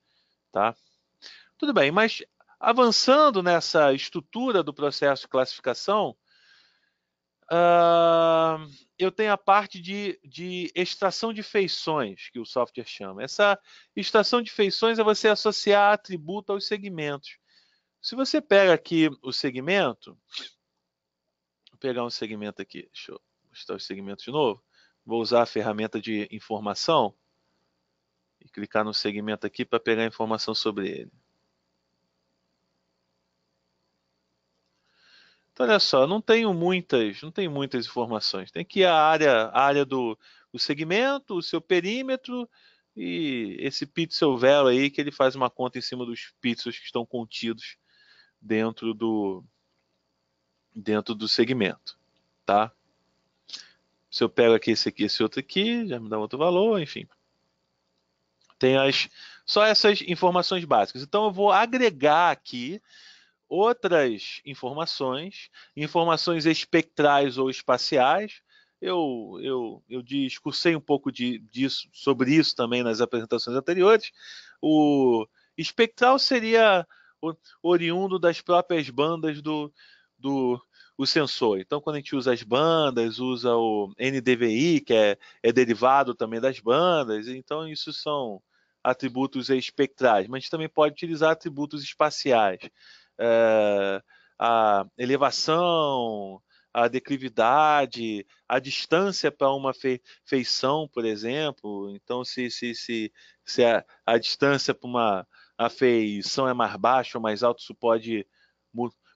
Tá? Tudo bem, mas avançando nessa estrutura do processo de classificação, eu tenho a parte de extração de feições, que o software chama. Essa extração de feições é você associar atributo aos segmentos. Se você pega aqui o segmento, vou pegar um segmento aqui, deixa eu mostrar os segmentos de novo. Vou usar a ferramenta de informação e clicar no segmento aqui para pegar informação sobre ele. Então, olha só, não tenho muitas informações. Tem aqui a área do segmento, o seu perímetro e esse pixel velo aí que ele faz uma conta em cima dos pixels que estão contidos dentro do segmento, tá? Se eu pego aqui esse outro aqui, já me dá outro valor, enfim. Tem só essas informações básicas. Então eu vou agregar aqui outras informações espectrais ou espaciais, eu discursei um pouco sobre isso também nas apresentações anteriores. O espectral seria oriundo das próprias bandas do sensor. Então, quando a gente usa as bandas, usa o NDVI, que é derivado também das bandas, então isso são atributos espectrais, mas a gente também pode utilizar atributos espaciais. A elevação, a declividade, a distância para uma feição, por exemplo. Então, se a distância para uma feição é mais baixa ou mais alta, isso pode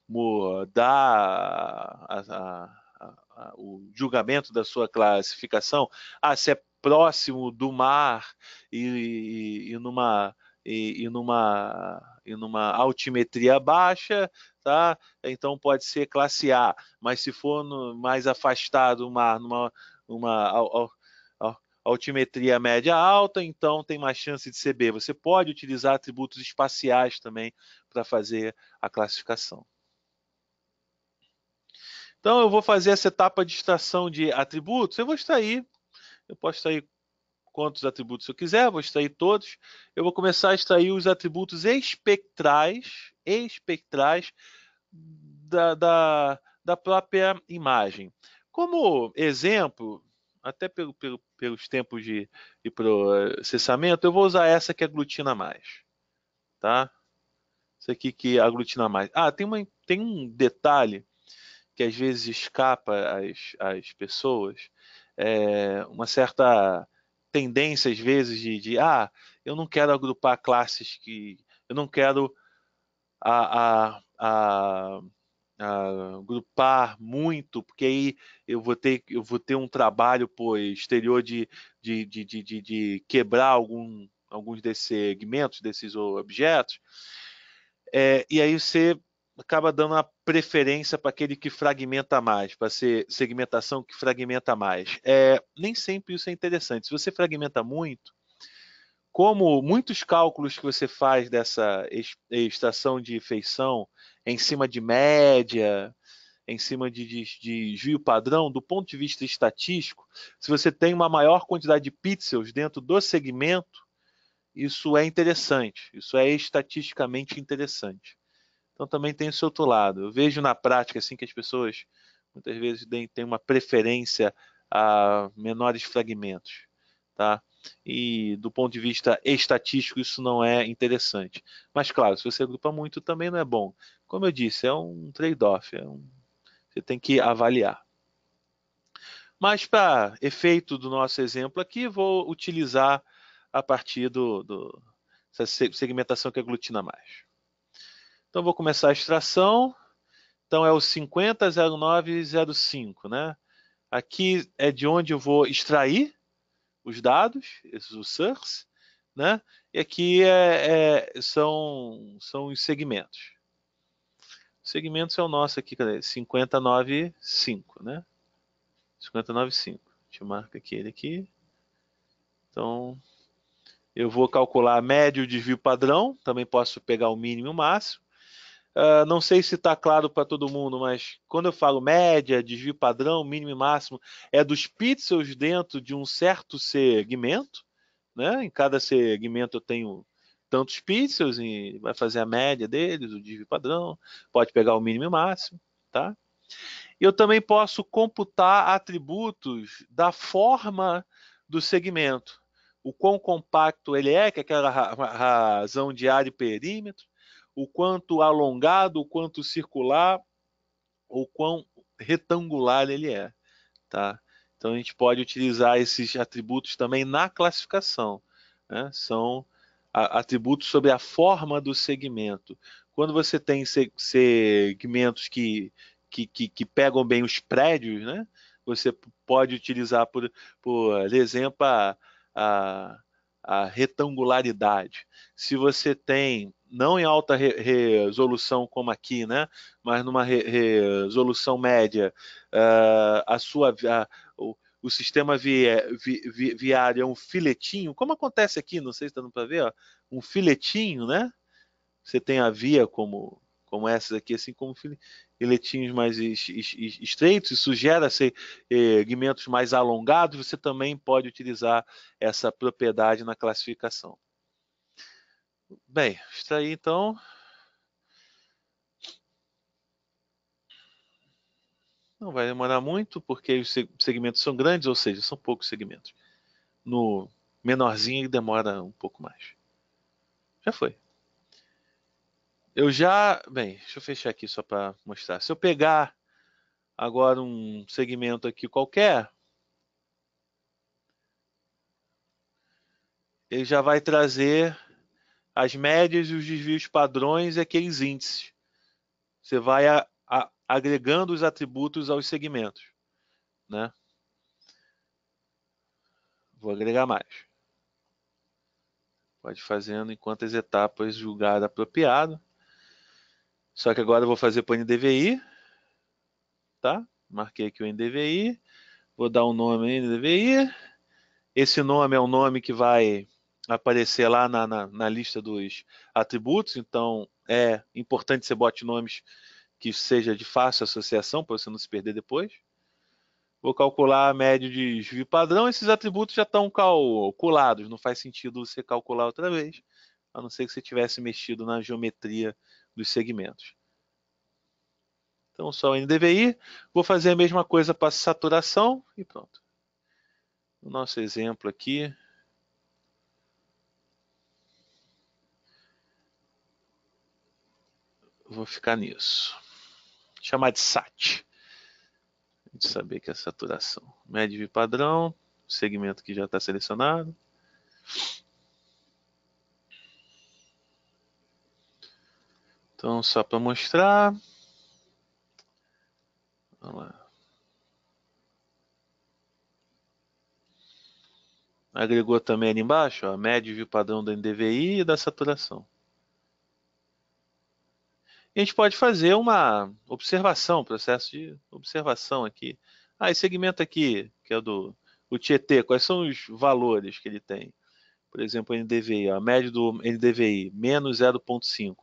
mudar o julgamento da sua classificação. Se é próximo do mar e numa altimetria baixa, tá? Então pode ser classe A, mas se for mais afastado do mar, numa altimetria média alta, então tem mais chance de ser B. Você pode utilizar atributos espaciais também para fazer a classificação. Então eu vou fazer essa etapa de extração de atributos. Eu posso extrair quantos atributos eu quiser, vou extrair todos. Eu vou começar a extrair os atributos espectrais da própria imagem. Como exemplo, até pelos tempos de processamento, eu vou usar essa que aglutina mais. Tá? Isso aqui que aglutina mais. Tem um detalhe que às vezes escapa às pessoas, uma certa tendência às vezes eu não quero agrupar classes eu não quero agrupar muito, porque aí eu vou ter um trabalho posterior de quebrar alguns desses segmentos, desses objetos, e aí você acaba dando uma preferência para aquele que fragmenta mais, para ser segmentação que fragmenta mais. Nem sempre isso é interessante. Se você fragmenta muito, como muitos cálculos que você faz dessa extração de feição em cima de média, em cima de desvio padrão, do ponto de vista estatístico, se você tem uma maior quantidade de pixels dentro do segmento, isso é interessante, isso é estatisticamente interessante. Então também tem esse outro lado. Eu vejo na prática assim que as pessoas muitas vezes têm uma preferência a menores fragmentos, tá? E do ponto de vista estatístico isso não é interessante. Mas claro, se você agrupa muito também não é bom. Como eu disse, é um trade-off, você tem que avaliar. Mas para efeito do nosso exemplo aqui, vou utilizar a partir dessa segmentação que aglutina mais. Então vou começar a extração. Então é o 500905, né? Aqui é de onde eu vou extrair os dados, os source, né? E aqui são os segmentos. Os segmentos é o nosso aqui, cadê? 5095, né? 5095. Deixa eu marcar aqui ele aqui. Então eu vou calcular médio e desvio padrão. Também posso pegar o mínimo e o máximo. Não sei se está claro para todo mundo, mas quando eu falo média, desvio padrão, mínimo e máximo, é dos pixels dentro de um certo segmento, né? Em cada segmento eu tenho tantos pixels e vai fazer a média deles, o desvio padrão, pode pegar o mínimo e o máximo, tá? Eu também posso computar atributos da forma do segmento, o quão compacto ele é, que é aquela razão de área e perímetro, o quanto alongado, o quanto circular, ou quão retangular ele é, tá? Então a gente pode utilizar esses atributos também na classificação, né? São atributos sobre a forma do segmento. Quando você tem segmentos que pegam bem os prédios, né? Você pode utilizar, por exemplo, a retangularidade. Se você tem, não em alta resolução como aqui, né? Mas numa resolução média, o sistema viário é um filetinho, como acontece aqui, não sei se está dando para ver, ó, um filetinho, né? Você tem a via como como essas aqui, assim como filetinhos mais estreitos, isso gera segmentos mais alongados, você também pode utilizar essa propriedade na classificação. Bem, extrair então. Não vai demorar muito, porque os segmentos são grandes, ou seja, são poucos segmentos. No menorzinho ele demora um pouco mais. Já foi. Bem, deixa eu fechar aqui só para mostrar. Se eu pegar agora um segmento aqui qualquer, ele já vai trazer as médias e os desvios padrões e aqueles índices. Você vai agregando os atributos aos segmentos, né? Vou agregar mais. Pode ir fazendo em quantas etapas julgar apropriado. Só que agora eu vou fazer para o NDVI, tá? Marquei aqui o NDVI, vou dar um nome NDVI. Esse nome é um nome que vai aparecer lá na lista dos atributos, então é importante que você bote nomes que seja de fácil associação para você não se perder depois. Vou calcular a média de desvio padrão. Esses atributos já estão calculados, não faz sentido você calcular outra vez, a não ser que você tivesse mexido na geometria dos segmentos. Então, só o NDVI. Vou fazer a mesma coisa para saturação e pronto. O nosso exemplo aqui. Vou ficar nisso. Chamar de SAT. A gente saber que é saturação. Média de padrão. Segmento que já está selecionado. Então, só para mostrar. Vamos lá. Agregou também ali embaixo, ó, a média de padrão do NDVI e da saturação. E a gente pode fazer uma observação, processo de observação aqui. Esse segmento aqui, que é o Tietê, quais são os valores que ele tem? Por exemplo, o NDVI, a média do NDVI, menos 0,5.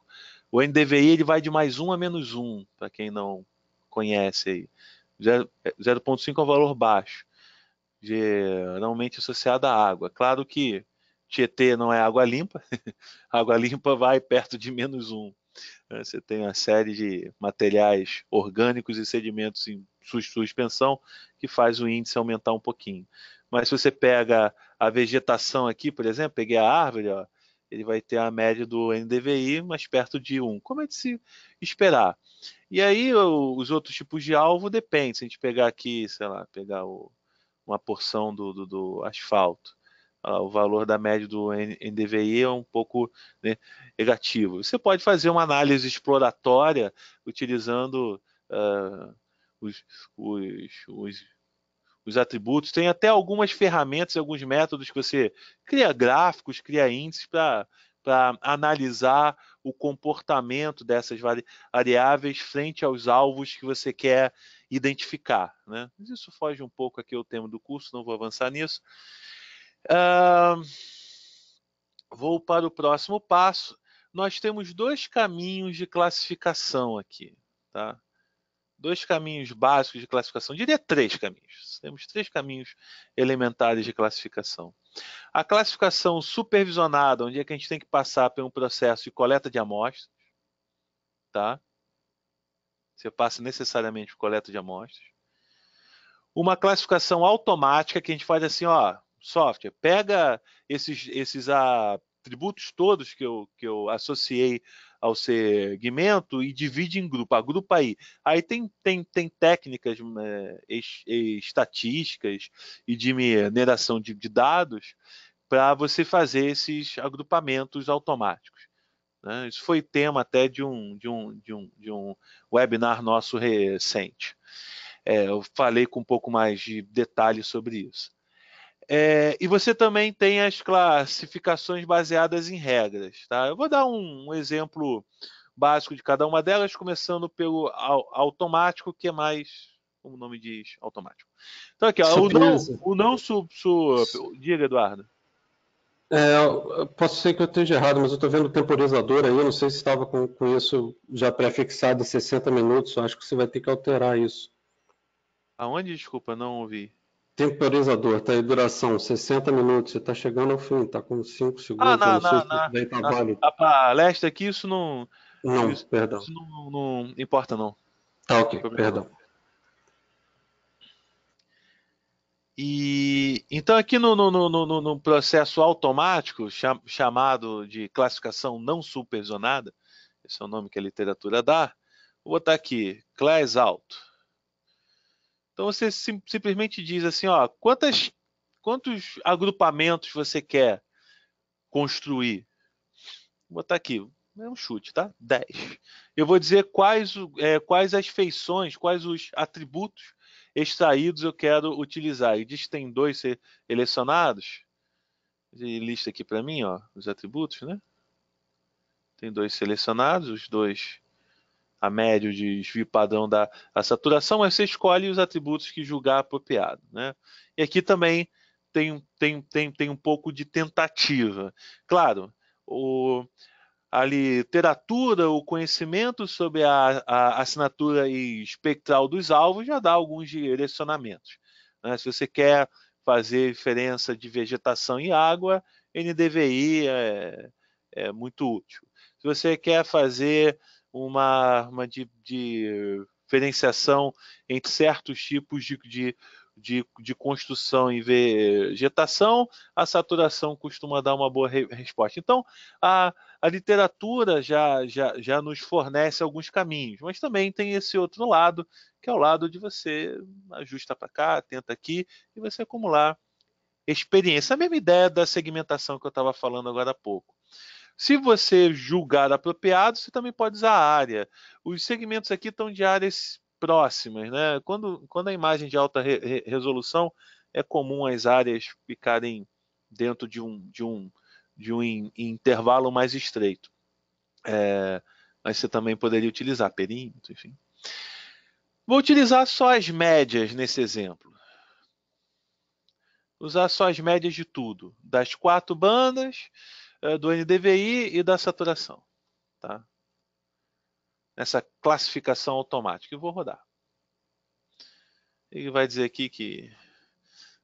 O NDVI ele vai de mais 1 a menos 1, para quem não conhece aí. 0,5 é um valor baixo, geralmente associado à água. Claro que Tietê não é água limpa, água limpa vai perto de menos 1. Você tem uma série de materiais orgânicos e sedimentos em suspensão que faz o índice aumentar um pouquinho. Mas se você pega a vegetação aqui, por exemplo, peguei a árvore, ó, ele vai ter a média do NDVI mais perto de 1, como é de se esperar. E aí os outros tipos de alvo depende. Se a gente pegar aqui, sei lá, pegar uma porção do asfalto, o valor da média do NDVI é um pouco, né, negativo. Você pode fazer uma análise exploratória utilizando os, os atributos. Tem até algumas ferramentas, alguns métodos que você cria gráficos, cria índices para analisar o comportamento dessas variáveis frente aos alvos que você quer identificar, né? Mas isso foge um pouco aqui ao tema do curso, não vou avançar nisso. Vou para o próximo passo. Nós temos dois caminhos de classificação aqui, tá? Dois caminhos básicos de classificação. Diria três caminhos. Temos três caminhos elementares de classificação. A classificação supervisionada, onde é que a gente tem que passar por um processo de coleta de amostras, tá? Você passa necessariamente por coleta de amostras. Uma classificação automática que a gente faz assim, ó, software, pega esses atributos todos que eu associei ao segmento e divide em grupo, agrupa aí. Aí tem técnicas estatísticas e de mineração de dados para você fazer esses agrupamentos automáticos, né? Isso foi tema até de um webinar nosso recente. Eu falei com um pouco mais de detalhes sobre isso. E você também tem as classificações baseadas em regras, tá? Eu vou dar um exemplo básico de cada uma delas, começando pelo automático, que é mais, como o nome diz, automático. Então aqui, ó, diga, Eduardo. Pode ser que eu esteja errado, mas eu estou vendo o temporizador aí, eu não sei se estava com isso já pré-fixado em 60 minutos, eu acho que você vai ter que alterar isso. Aonde? Desculpa, não ouvi. Temporizador, tá aí duração 60 minutos, você está chegando ao fim, está com 5 Ah, segundos, eu não sei se isso daí está na válido. a palestra aqui, isso não, Não, isso, perdão. isso não importa, não. Tá Não tem ok, problema, não. perdão. E então aqui no processo automático, chamado de classificação não supervisionada, esse é o nome que a literatura dá, vou botar aqui, class auto. Então você simplesmente diz assim, ó, quantos agrupamentos você quer construir? Vou botar aqui, é um chute, tá? 10. Eu vou dizer quais as feições, quais os atributos extraídos eu quero utilizar. E diz que tem 2 selecionados. Ele lista aqui para mim, ó, os atributos, né? Tem 2 selecionados, os dois a médio de desvio padrão da a saturação, mas você escolhe os atributos que julgar apropriado, né? E aqui também tem um pouco de tentativa. Claro, a literatura, o conhecimento sobre a assinatura espectral dos alvos já dá alguns direcionamentos, né? Se você quer fazer diferença de vegetação e água, NDVI é muito útil. Se você quer fazer uma diferenciação entre certos tipos de construção e vegetação, a saturação costuma dar uma boa resposta. Então, a literatura já nos fornece alguns caminhos, mas também tem esse outro lado, que é o lado de você ajusta para cá, tenta aqui, e você acumular experiência. A mesma ideia da segmentação que eu estava falando agora há pouco. Se você julgar apropriado, você também pode usar a área. Os segmentos aqui estão de áreas próximas, né? Quando a imagem de alta resolução, é comum as áreas ficarem dentro de um intervalo mais estreito. Mas você também poderia utilizar perímetro, enfim. Vou utilizar só as médias nesse exemplo. Usar só as médias de tudo, das 4 bandas, do NDVI e da saturação, tá? Nessa classificação automática. E vou rodar. Ele vai dizer aqui que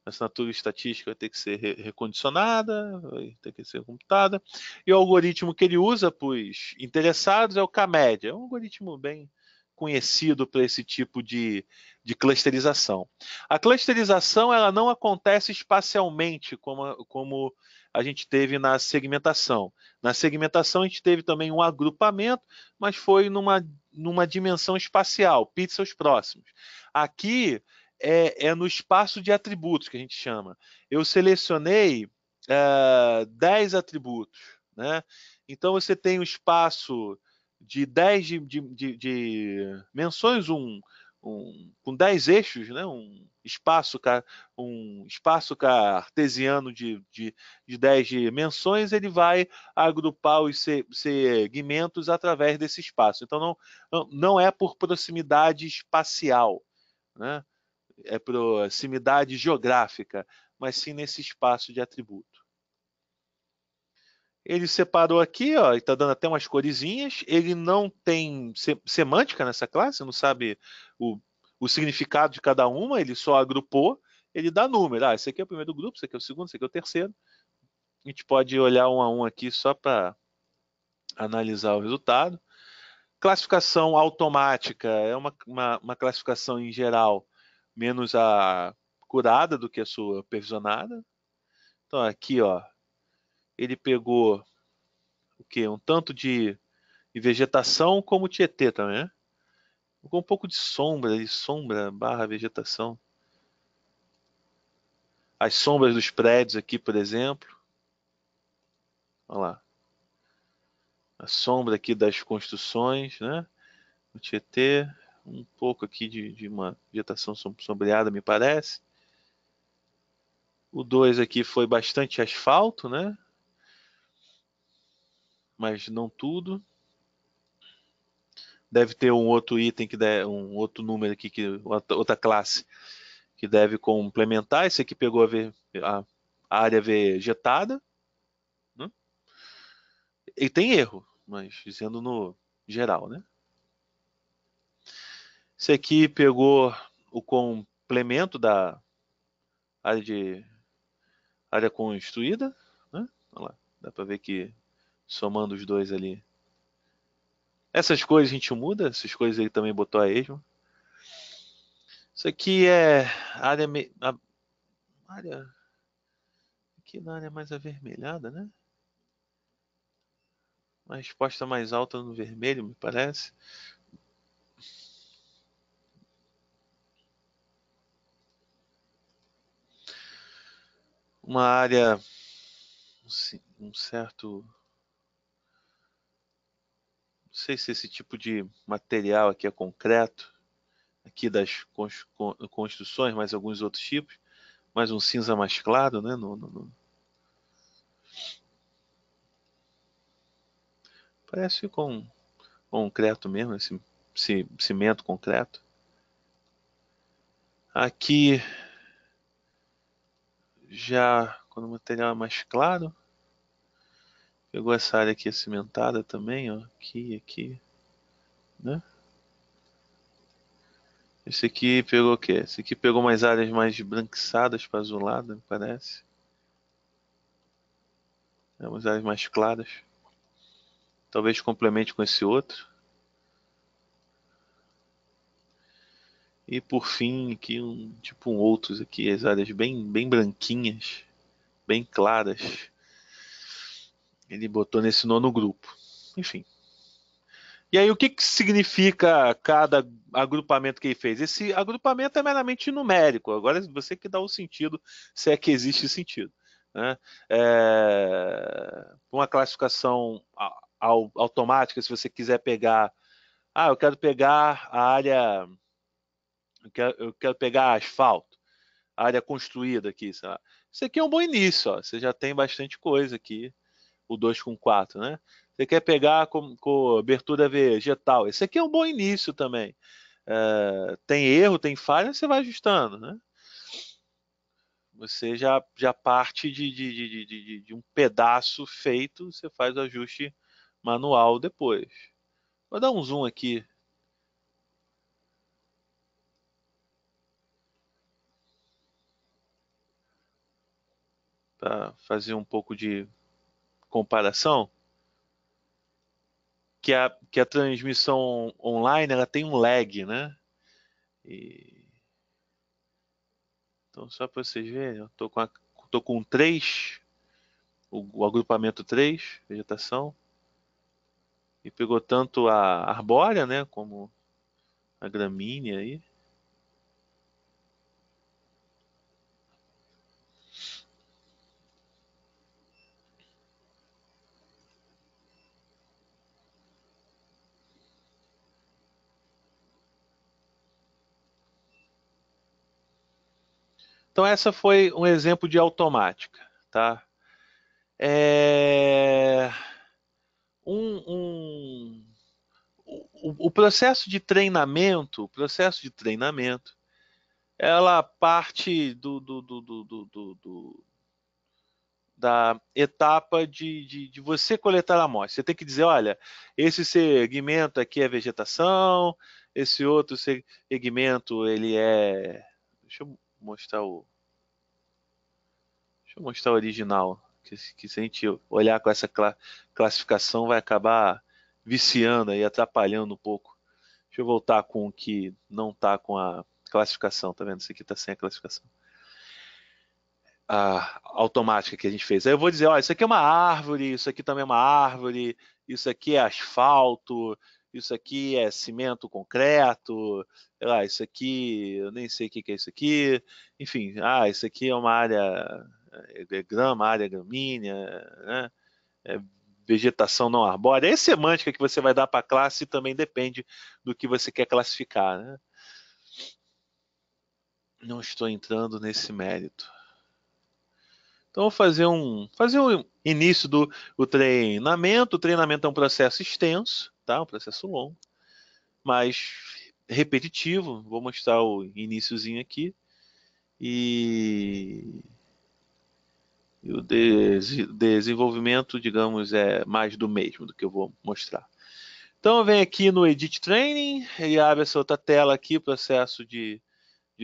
a assinatura estatística vai ter que ser recondicionada, vai ter que ser computada. E o algoritmo que ele usa para os interessados é o KMedia. É um algoritmo bem conhecido para esse tipo de clusterização. A clusterização ela não acontece espacialmente como a gente teve na segmentação. Na segmentação a gente teve também um agrupamento, mas foi numa dimensão espacial, pixels próximos. Aqui é no espaço de atributos que a gente chama. Eu selecionei 10 atributos, né? Então você tem um espaço de 10 de menções, com 10 eixos, né? Um espaço cartesiano de 10 dimensões, ele vai agrupar os segmentos através desse espaço. Então não é por proximidade espacial, né? É proximidade geográfica, mas sim nesse espaço de atributo. Ele separou aqui, ó, e está dando até umas coresinhas. Ele não tem semântica nessa classe, não sabe o significado de cada uma, ele só agrupou, ele dá número. Ah, esse aqui é o primeiro grupo, esse aqui é o segundo, esse aqui é o terceiro. A gente pode olhar um a um aqui só para analisar o resultado. Classificação automática é uma classificação em geral menos a curada do que a supervisionada. Então aqui, ó, ele pegou o quê? Um tanto de vegetação como Tietê também, né? Ficou um pouco de sombra barra vegetação. As sombras dos prédios aqui, por exemplo. Olha lá. A sombra aqui das construções, né? O Tietê, um pouco aqui de uma vegetação sombreada, me parece. O 2 aqui foi bastante asfalto, né? Mas não tudo. Deve ter um outro item um outro número aqui outra classe que deve complementar. Esse aqui pegou a área vegetada. E tem erro, mas dizendo no geral, né? Esse aqui pegou o complemento da área construída, né? Olha lá, dá para ver que somando os dois ali. Essas coisas a gente muda, essas coisas ele também botou a esmo. Isso aqui é área aqui na área mais avermelhada, né? Uma resposta mais alta no vermelho, me parece. Uma área, um certo, não sei se esse tipo de material aqui é concreto, aqui das construções, mas alguns outros tipos, mas um cinza mais claro, né? Parece com concreto mesmo, esse cimento concreto. Aqui já quando o material é mais claro, pegou essa área aqui cimentada também, ó, aqui, né? Esse aqui pegou o quê? Esse aqui pegou umas áreas mais esbranquiçadas para azulada, me parece. É, umas áreas mais claras. Talvez complemente com esse outro. E por fim, aqui tipo outros aqui, as áreas bem branquinhas, bem claras. Ele botou nesse nono grupo. Enfim. E aí, o que significa cada agrupamento que ele fez? Esse agrupamento é meramente numérico. Agora, você que dá o sentido, se é que existe sentido. Né? Uma classificação automática, se você quiser pegar. Ah, eu quero pegar a área. Eu quero pegar asfalto, a área construída aqui. Sei lá. Isso aqui é um bom início. Ó. Você já tem bastante coisa aqui. O 2 com 4, né? Você quer pegar com cobertura vegetal. Esse aqui é um bom início também. Tem erro, tem falha, você vai ajustando, né? Você já parte de um pedaço feito, você faz o ajuste manual depois. Vou dar um zoom aqui. Para fazer um pouco de comparação. Que a transmissão online ela tem um lag, né? Então, só para vocês verem, eu tô com 3, o agrupamento 3, vegetação, e pegou tanto a arbórea, né, como a gramínea aí. Então, essa foi um exemplo de automática, tá? É... Um, o processo de treinamento, ela parte da etapa de você coletar a amostra. Você tem que dizer, olha, esse segmento aqui é vegetação, esse outro segmento ele é. Deixa eu mostrar o original, que se a gente olhar com essa classificação vai acabar viciando e atrapalhando um pouco. Deixa eu voltar com o que não está com a classificação, tá vendo? Isso aqui está sem a classificação automática que a gente fez. Aí eu vou dizer, ó, isso aqui é uma árvore, isso aqui também é uma árvore, isso aqui é asfalto, isso aqui é cimento concreto, sei lá, isso aqui, eu nem sei o que é isso aqui, enfim, isso aqui é uma área, grama, área gramínea, né? É vegetação não arbórea. É semântica que você vai dar para a classe também depende do que você quer classificar, né? Não estou entrando nesse mérito. Então, vou fazer um início do treinamento. O treinamento é um processo extenso, tá? Um processo longo, mas repetitivo. Vou mostrar o iniciozinho aqui. E E o desenvolvimento, digamos, é mais do mesmo do que eu vou mostrar. Então eu venho aqui no Edit Training, ele abre essa outra tela aqui, processo de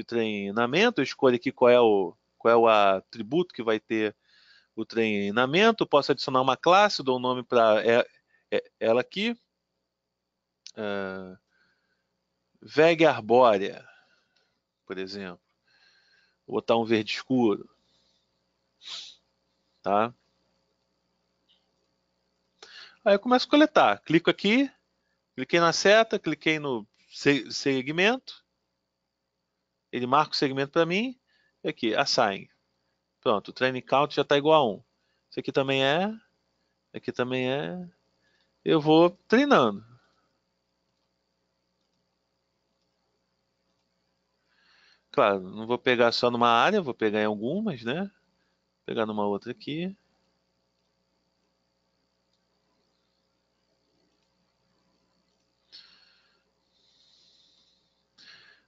treinamento. Eu escolho aqui qual é o atributo que vai ter o treinamento. Posso adicionar uma classe, dou um nome para ela aqui. Veg arbórea, por exemplo. Vou botar um verde escuro. Tá? Aí eu começo a coletar. Clico aqui, cliquei na seta, cliquei no segmento. Ele marca o segmento para mim. E aqui, assign. Pronto, o training count já está igual a 1. Isso aqui também é. Aqui também é. Eu vou treinando. Claro, não vou pegar só numa área, vou pegar em algumas, né? Vou pegar numa outra aqui.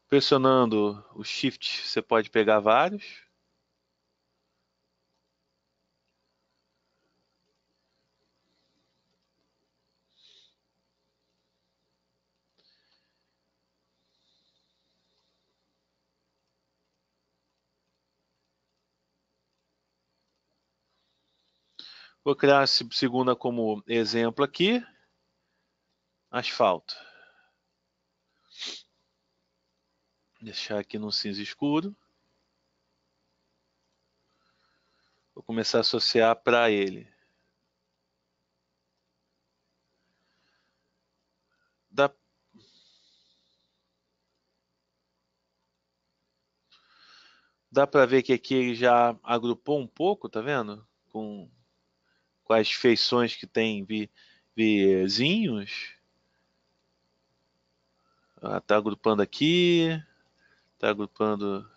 Pressionando o Shift, você pode pegar vários. Vou criar a segunda como exemplo aqui. Asfalto. Deixar aqui no cinza escuro. Vou começar a associar para ele. Dá para ver que aqui ele já agrupou um pouco, tá vendo? Com as feições que tem vizinhos. Tá agrupando aqui. Tá agrupando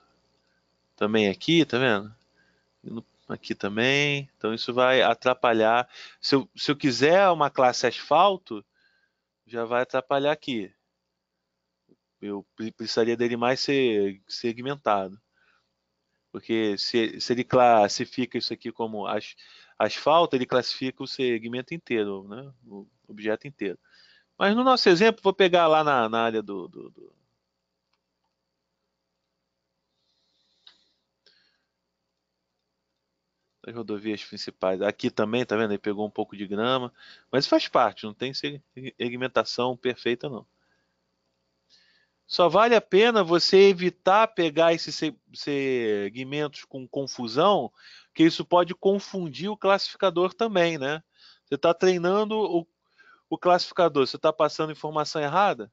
também aqui, tá vendo? Aqui também. Então isso vai atrapalhar. Se eu quiser uma classe asfalto, já vai atrapalhar aqui. Eu precisaria dele mais ser segmentado. Porque se ele classifica isso aqui como asfalto, ele classifica o segmento inteiro, né? O objeto inteiro. Mas no nosso exemplo, vou pegar lá na área das rodovias principais. Aqui também, tá vendo? Ele pegou um pouco de grama. Mas faz parte, não tem segmentação perfeita, não. Só vale a pena você evitar pegar esses segmentos com confusão, que isso pode confundir o classificador também, né? Você está treinando o classificador, você está passando informação errada?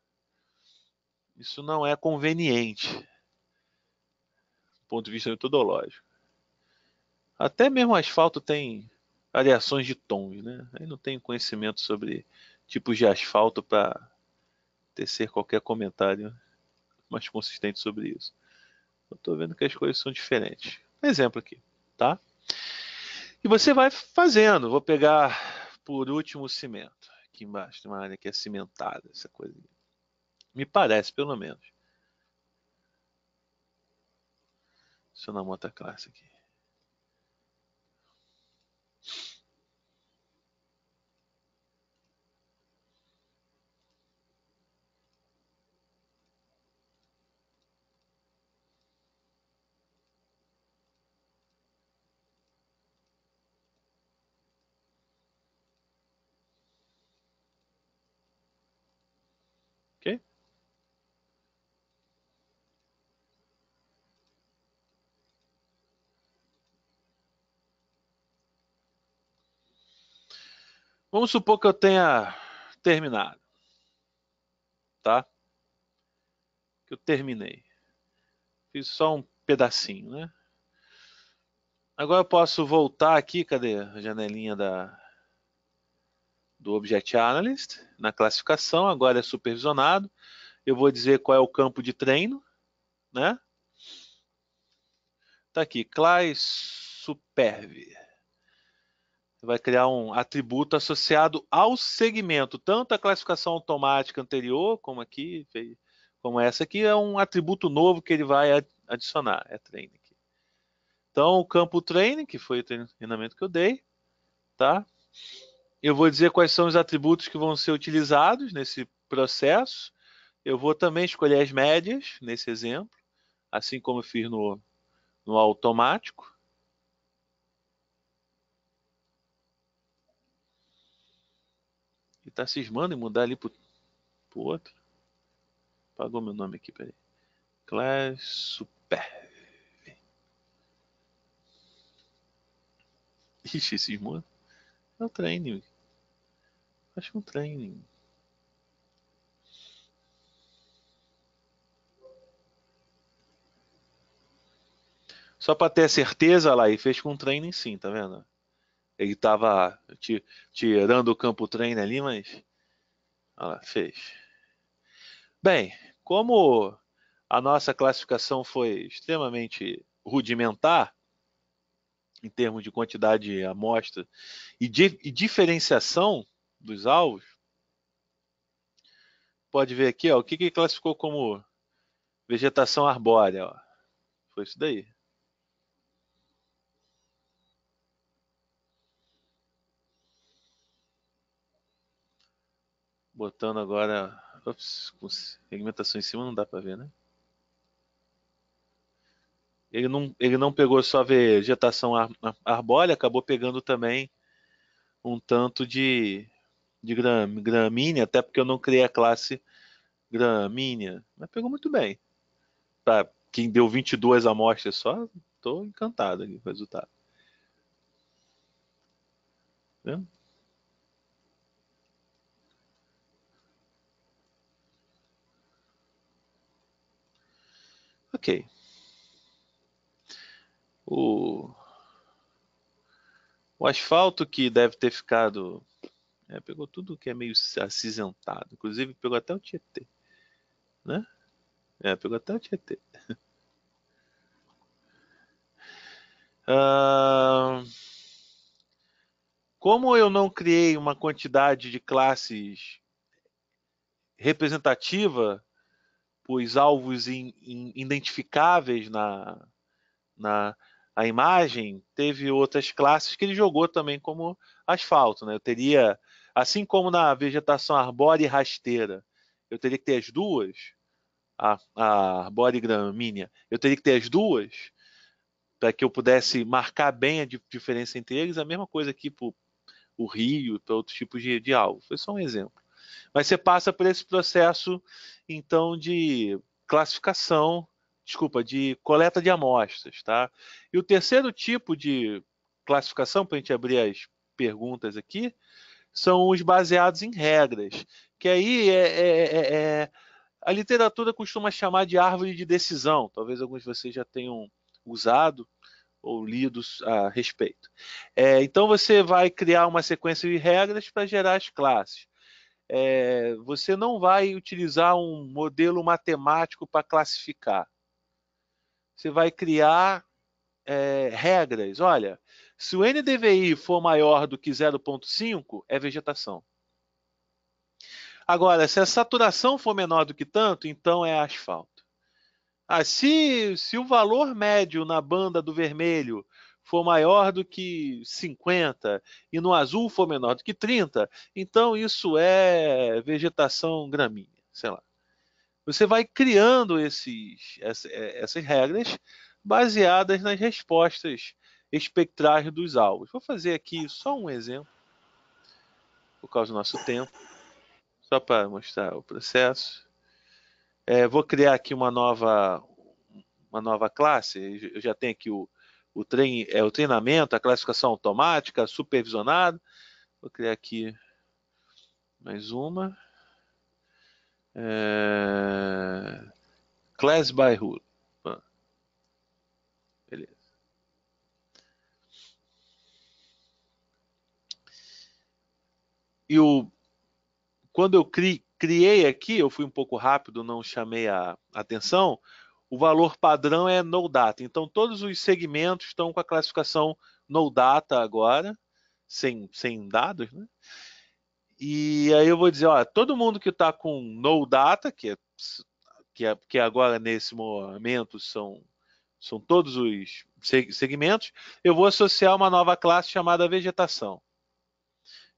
Isso não é conveniente, do ponto de vista metodológico. Até mesmo o asfalto tem variações de tons, né? Eu não tenho conhecimento sobre tipos de asfalto para tecer qualquer comentário mais consistente sobre isso. Eu estou vendo que as coisas são diferentes. Um exemplo aqui, tá? E você vai fazendo. Vou pegar por último o cimento. Aqui embaixo tem uma área que é cimentada, essa coisa. Me parece, pelo menos. Deixa eu dar uma outra classe aqui. Ok? Vamos supor que eu tenha terminado, tá? Que eu terminei. Fiz só um pedacinho, né? Agora eu posso voltar aqui, cadê a janelinha do Object Analyst? Na classificação, agora é supervisionado. Eu vou dizer qual é o campo de treino, né? Tá aqui, class superv. Vai criar um atributo associado ao segmento, tanto a classificação automática anterior, como aqui, como essa aqui, é um atributo novo que ele vai adicionar, é train aqui. Então, o campo training, que foi o treinamento que eu dei, tá? Eu vou dizer quais são os atributos que vão ser utilizados nesse processo. Eu vou também escolher as médias, nesse exemplo, assim como eu fiz no automático. E tá cismando em mudar ali pro outro. Apagou meu nome aqui, peraí. Class Super. Ixi, cismou. É o training. Acho que é um training. Só para ter certeza lá, e fez com training sim, tá vendo? Ele tava tirando o campo treino ali, mas. Olha lá, fez. Bem, como a nossa classificação foi extremamente rudimentar, em termos de quantidade de amostra e diferenciação dos alvos, pode ver aqui, ó, o que classificou como vegetação arbórea. Ó. Foi isso daí. Botando agora. Ops, com segmentação em cima não dá para ver, né? Ele não pegou só vegetação arbórea, acabou pegando também um tanto de gramínea, até porque eu não criei a classe gramínea. Mas pegou muito bem. Para quem deu 22 amostras só, estou encantado com o resultado. Vendo? Ok. O, o asfalto que deve ter ficado. Pegou tudo que é meio acinzentado. Inclusive pegou até o Tietê. Né? Pegou até o Tietê. Como eu não criei uma quantidade de classes representativa, os alvos identificáveis na a imagem, teve outras classes que ele jogou também como asfalto. Né? Eu teria, assim como na vegetação arbórea e rasteira, eu teria que ter as duas, a arbórea e gramínea, eu teria que ter as duas para que eu pudesse marcar bem a diferença entre eles. A mesma coisa aqui para o rio, para outros tipos de alvo. Foi só um exemplo. Mas você passa por esse processo, então, de classificação, desculpa, de coleta de amostras, tá? E o terceiro tipo de classificação, para a gente abrir as perguntas aqui, são os baseados em regras, que aí a literatura costuma chamar de árvore de decisão. Talvez alguns de vocês já tenham usado ou lido a respeito. Então você vai criar uma sequência de regras para gerar as classes. Você não vai utilizar um modelo matemático para classificar. Você vai criar regras. Olha, se o NDVI for maior do que 0,5, é vegetação. Agora, se a saturação for menor do que tanto, então é asfalto. Se o valor médio na banda do vermelho for maior do que 50 e no azul for menor do que 30, então isso é vegetação gramínea, sei lá. Você vai criando essas regras baseadas nas respostas espectrais dos alvos. Vou fazer aqui só um exemplo, por causa do nosso tempo, só para mostrar o processo. Vou criar aqui uma nova classe. Eu já tenho aqui o treinamento, a classificação automática, supervisionado. Vou criar aqui mais uma. Class by rule. Beleza. Quando eu criei aqui, eu fui um pouco rápido, não chamei a atenção. O valor padrão é no data. Então, todos os segmentos estão com a classificação no data agora, sem dados, né? E aí eu vou dizer, ó, todo mundo que está com no data, que agora nesse momento são são todos os segmentos, eu vou associar uma nova classe chamada vegetação.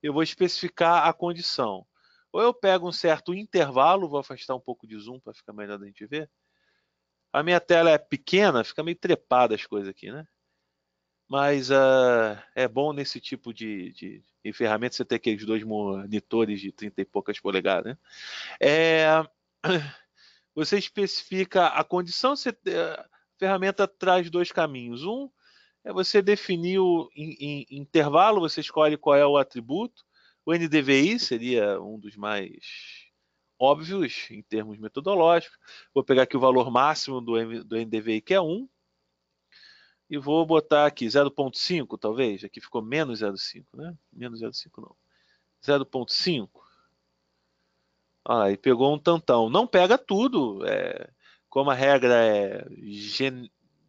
Eu vou especificar a condição. Ou eu pego um certo intervalo, vou afastar um pouco de zoom para ficar melhor da gente ver. A minha tela é pequena, fica meio trepada as coisas aqui, né? Mas é bom nesse tipo de ferramenta você ter aqueles dois monitores de 30 e poucas polegadas, né? Você especifica a condição, a ferramenta traz dois caminhos. Um é você definir em intervalo, você escolhe qual é o atributo. O NDVI seria um dos mais óbvios em termos metodológicos. Vou pegar aqui o valor máximo do NDVI, que é 1, e vou botar aqui 0,5, talvez. Aqui ficou menos 0,5, né? Menos 0,5 não. 0,5. Ah, e pegou um tantão. Não pega tudo. Como a regra é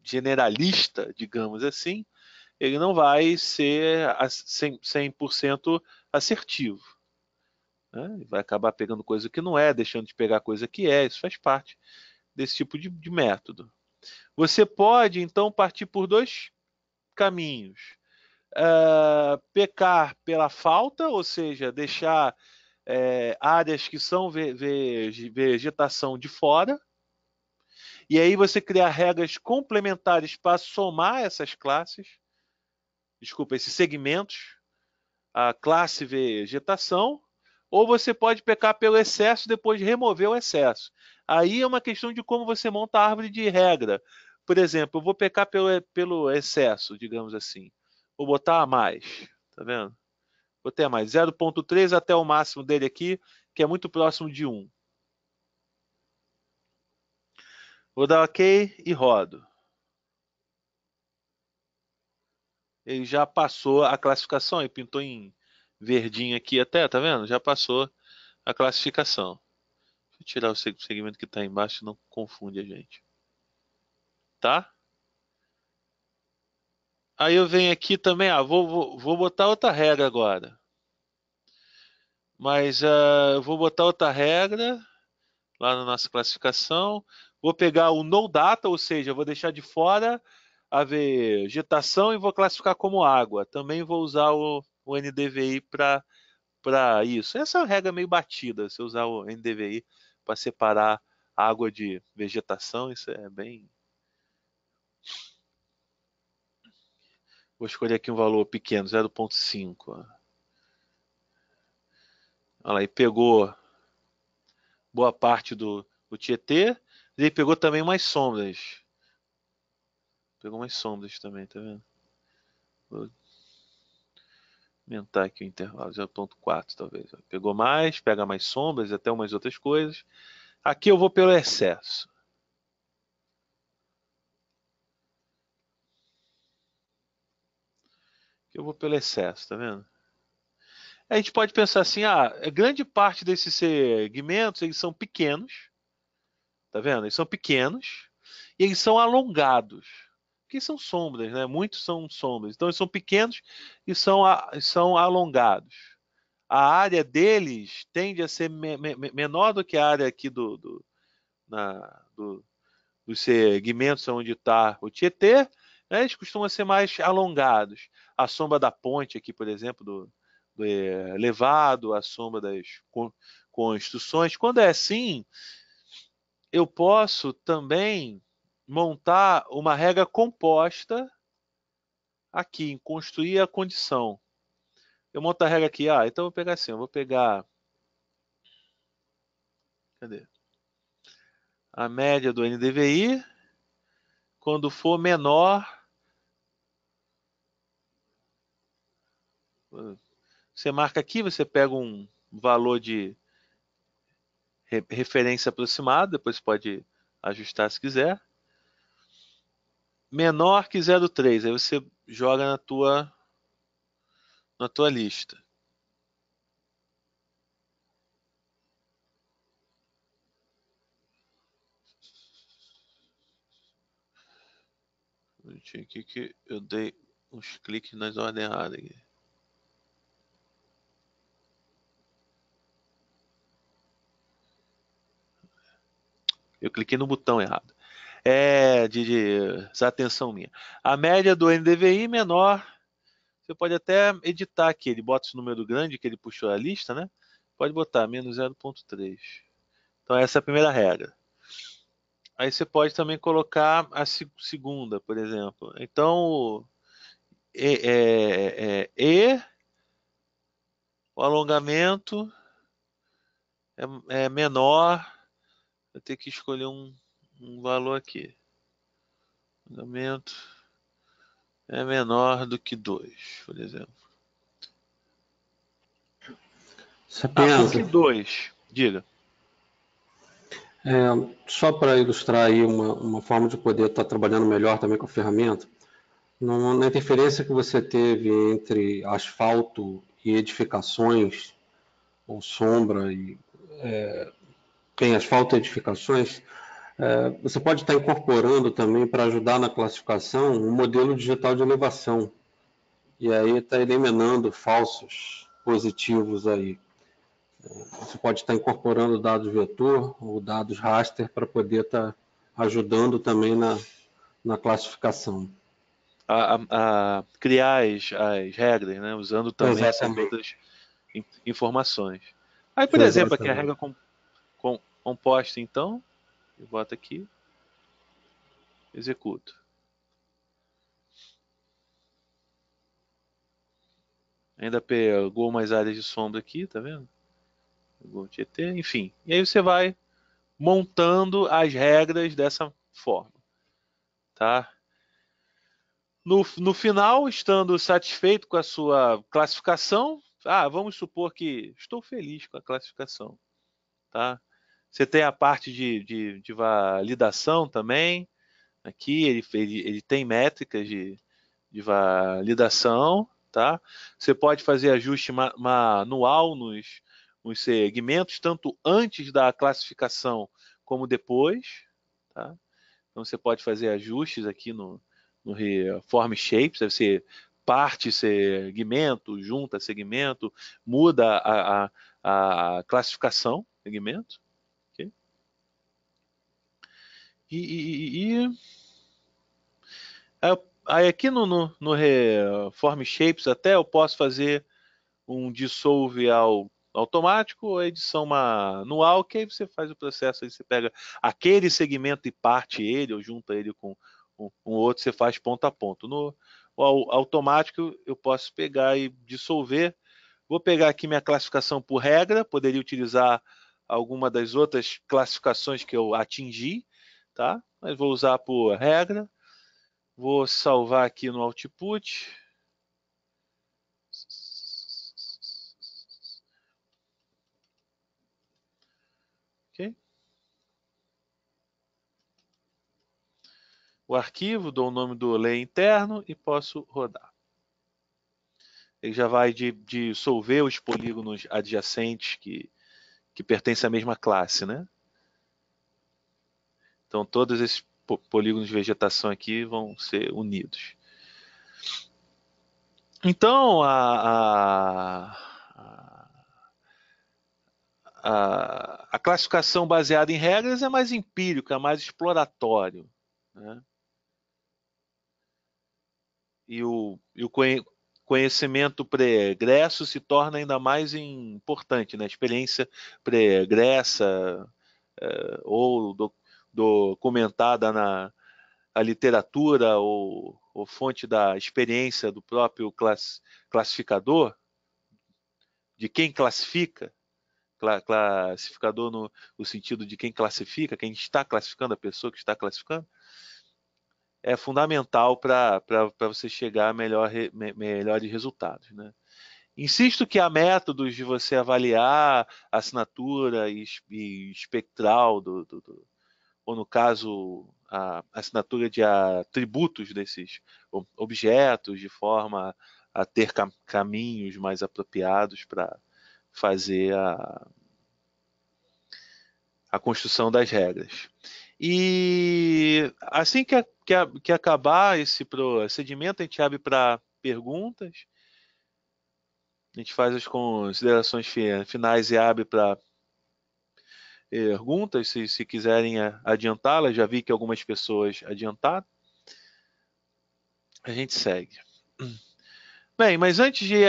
generalista, digamos assim, ele não vai ser 100% assertivo. Né? Vai acabar pegando coisa que não é, deixando de pegar coisa que é. Isso faz parte desse tipo de método. Você pode, então, partir por dois caminhos. Pecar pela falta, ou seja, deixar áreas que são vegetação de fora, e aí você criar regras complementares para somar essas classes, desculpa, esses segmentos, a classe vegetação, ou você pode pecar pelo excesso e depois remover o excesso. Aí é uma questão de como você monta a árvore de regra. Por exemplo, eu vou pecar pelo excesso, digamos assim. Vou botar a mais, tá vendo? Botei a mais, 0,3 até o máximo dele aqui, que é muito próximo de 1. Vou dar OK e rodo. Ele já passou a classificação, ele pintou em verdinho aqui até, tá vendo? Já passou a classificação. Deixa eu tirar o segmento que está embaixo, não confunde a gente. Tá? Aí eu venho aqui também, vou botar outra regra agora. Mas eu vou botar outra regra lá na nossa classificação. Vou pegar o no data, ou seja, vou deixar de fora a vegetação e vou classificar como água. Também vou usar o NDVI para isso. Essa é uma regra meio batida, se usar o NDVI para separar água de vegetação, isso é bem. Vou escolher aqui um valor pequeno, 0,5. Olha lá, e pegou boa parte do Tietê. E ele pegou também umas sombras. Pegou umas sombras também, tá vendo? Vou aumentar aqui o intervalo, 0,4 talvez. Pegou mais, pega mais sombras, até umas outras coisas. Aqui eu vou pelo excesso. Aqui eu vou pelo excesso, tá vendo? A gente pode pensar assim, grande parte desses segmentos, eles são pequenos, tá vendo? Eles são pequenos e eles são alongados, que são sombras, né? Muitos são sombras. Então eles são pequenos e são alongados. A área deles tende a ser menor do que a área aqui dos segmentos onde está o Tietê, né? Eles costumam ser mais alongados. A sombra da ponte aqui, por exemplo, do elevado, a sombra das construções. Quando é assim, eu posso também montar uma regra composta aqui, em construir a condição. Eu monto a regra aqui, então eu vou pegar assim, eu vou pegar, cadê? A média do NDVI, quando for menor, você marca aqui, você pega um valor de referência aproximado, depois pode ajustar se quiser. Menor que 0,3, aí você joga na tua lista. Aqui que eu dei uns cliques nas ordens erradas aqui. Eu cliquei no botão errado. de desatenção minha. A média do NDVI menor, você pode até editar aqui, ele bota esse número grande que ele puxou a lista, né? Pode botar menos 0,3. Então essa é a primeira regra. Aí você pode também colocar a segunda, por exemplo. Então, o alongamento é menor. Eu tenho que escolher um valor aqui. O alongamento é menor do que 2, por exemplo. Por que 2? Diga. Só para ilustrar aí uma forma de poder estar trabalhando melhor também com a ferramenta, na interferência que você teve entre asfalto e edificações, ou sombra, e tem asfalto e edificações, você pode estar incorporando também, para ajudar na classificação, um modelo digital de elevação. E aí está eliminando falsos positivos aí. Você pode estar incorporando dados vetor ou dados raster para poder estar ajudando também na classificação. A criar as regras, né? Usando também essas Exatamente. outras informações. Aí, por exemplo, aqui a Exatamente. regra composta, então, eu boto aqui, executo. Ainda pegou mais áreas de sombra aqui, tá vendo? Pegou o Tietê, enfim. E aí você vai montando as regras dessa forma, tá? No final, estando satisfeito com a sua classificação, vamos supor que estou feliz com a classificação, tá? Você tem a parte de validação também. Aqui ele tem métricas de validação, tá? Você pode fazer ajuste manual nos segmentos, tanto antes da classificação como depois, tá? Então você pode fazer ajustes aqui no Reform Shapes, deve ser parte segmento, junta segmento, muda a classificação segmento. Okay? Aí aqui no Reform Shapes até eu posso fazer um dissolve automático ou edição manual, que aí você faz o processo, aí você pega aquele segmento e parte ele, ou junta ele com um outro, você faz ponto a ponto. No automático eu posso pegar e dissolver. Vou pegar aqui minha classificação por regra, poderia utilizar alguma das outras classificações que eu atingi, tá? Mas vou usar por regra. Vou salvar aqui no Output. Ok? O arquivo, dou o nome do layer interno e posso rodar. Ele já vai dissolver os polígonos adjacentes que pertencem à mesma classe, né? Então todos esses polígonos de vegetação aqui vão ser unidos. Então a classificação baseada em regras é mais empírica, é mais exploratório, né? E o conhecimento pregresso se torna ainda mais importante, né? A experiência pregressa ou documentada na a literatura ou fonte da experiência do próprio classificador, de quem classifica, classificador no sentido de quem classifica, quem está classificando, a pessoa que está classificando, é fundamental para você chegar a melhores resultados, né? Insisto que há métodos de você avaliar a assinatura espectral ou no caso a assinatura de atributos desses objetos de forma a ter caminhos mais apropriados para fazer a construção das regras. E assim que acabar esse procedimento, a gente abre para perguntas, a gente faz as considerações finais e abre para perguntas, se quiserem adiantá-las. Já vi que algumas pessoas adiantaram. A gente segue. Bem, mas antes de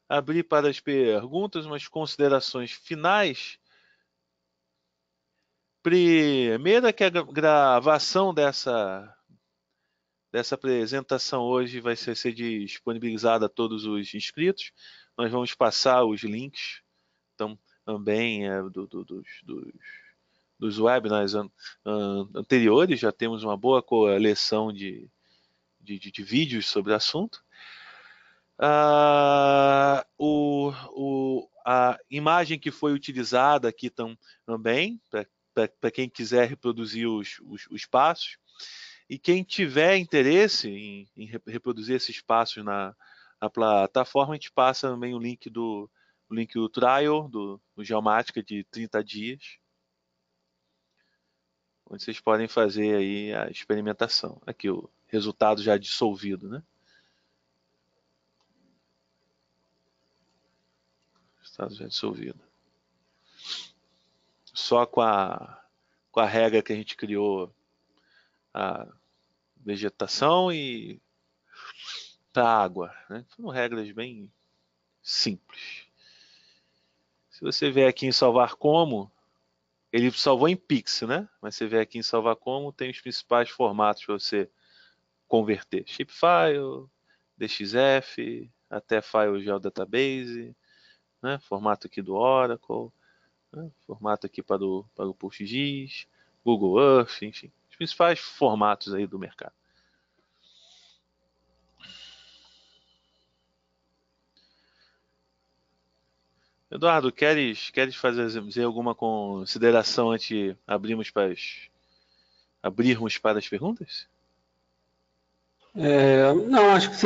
abrir para as perguntas, umas considerações finais. Primeira, que a gravação dessa apresentação hoje vai ser disponibilizada a todos os inscritos. Nós vamos passar os links também dos webinars anteriores. Já temos uma boa coleção de vídeos sobre o assunto. A imagem que foi utilizada aqui também, para quem quiser reproduzir os passos. E quem tiver interesse em reproduzir esses passos na plataforma, a gente passa também o link do trial, do Geomática de 30 dias, onde vocês podem fazer aí a experimentação. Aqui o resultado já dissolvido, né? Resultado já dissolvido. Só com a regra que a gente criou, a vegetação e a água, né? São regras bem simples. Se você vier aqui em salvar como, ele salvou em pixel, né? Mas você vier aqui em salvar como, tem os principais formatos para você converter: shapefile, DXF, até file geodatabase, né? Formato aqui do Oracle, né? Formato aqui para o PostGIS, Google Earth, enfim, os principais formatos aí do mercado. Eduardo, queres fazer alguma consideração antes de abrirmos para as perguntas? Não, acho que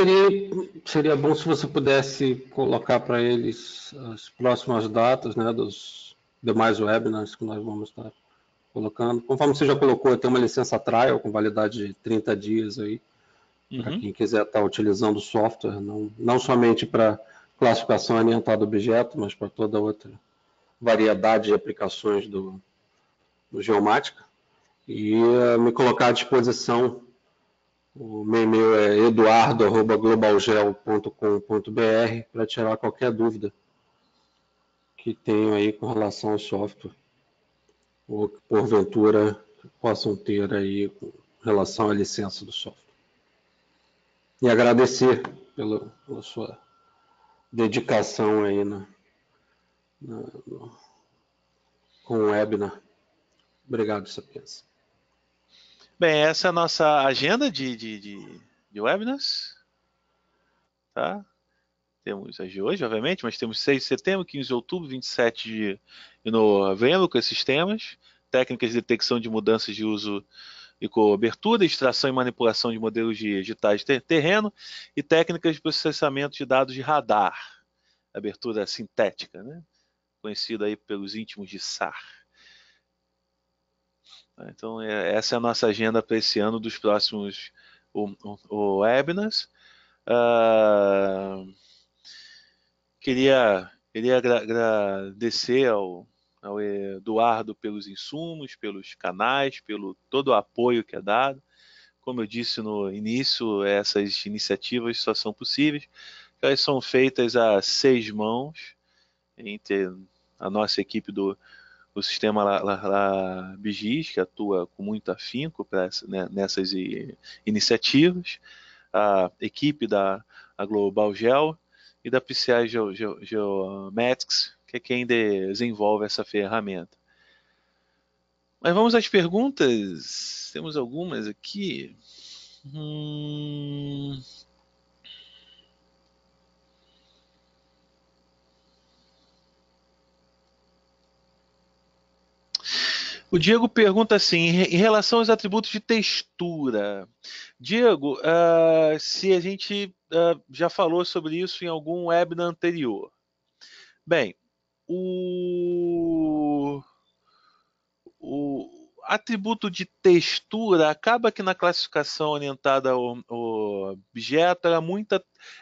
seria bom se você pudesse colocar para eles as próximas datas, né, dos demais webinars que nós vamos estar colocando. Conforme você já colocou, tem uma licença trial com validade de 30 dias aí, para quem quiser estar utilizando o software, não somente para classificação orientada a objeto, mas para toda outra variedade de aplicações do Geomática. E me colocar à disposição. O meu e-mail é eduardo@globalgel.com.br para tirar qualquer dúvida que tenham aí com relação ao software, ou que porventura possam ter aí com relação à licença do software. E agradecer pela sua dedicação aí com o webinar. Obrigado, Sapiens. Bem, essa é a nossa agenda de webinars. Tá? Temos as de hoje, obviamente, mas temos 6 de setembro, 15 de outubro, 27 de novembro, com esses temas: técnicas de detecção de mudanças de uso e cobertura, extração e manipulação de modelos digitais de terreno e técnicas de processamento de dados de radar, abertura sintética, né? Conhecida aí pelos íntimos de SAR. Então, essa é a nossa agenda para esse ano dos próximos webinars. Queria agradecer ao Eduardo pelos insumos, pelos canais, pelo todo o apoio que é dado. Como eu disse no início, essas iniciativas só são possíveis, elas são feitas a 6 mãos entre a nossa equipe do sistema LabGIS, que atua com muito afinco nessas iniciativas, a equipe da Global Gel e da PCI Geomatics, que é quem desenvolve essa ferramenta. Mas vamos às perguntas. Temos algumas aqui. O Diego pergunta assim, em relação aos atributos de textura. Diego, se a gente já falou sobre isso em algum webinar anterior. Bem, o atributo de textura acaba que na classificação orientada ao objeto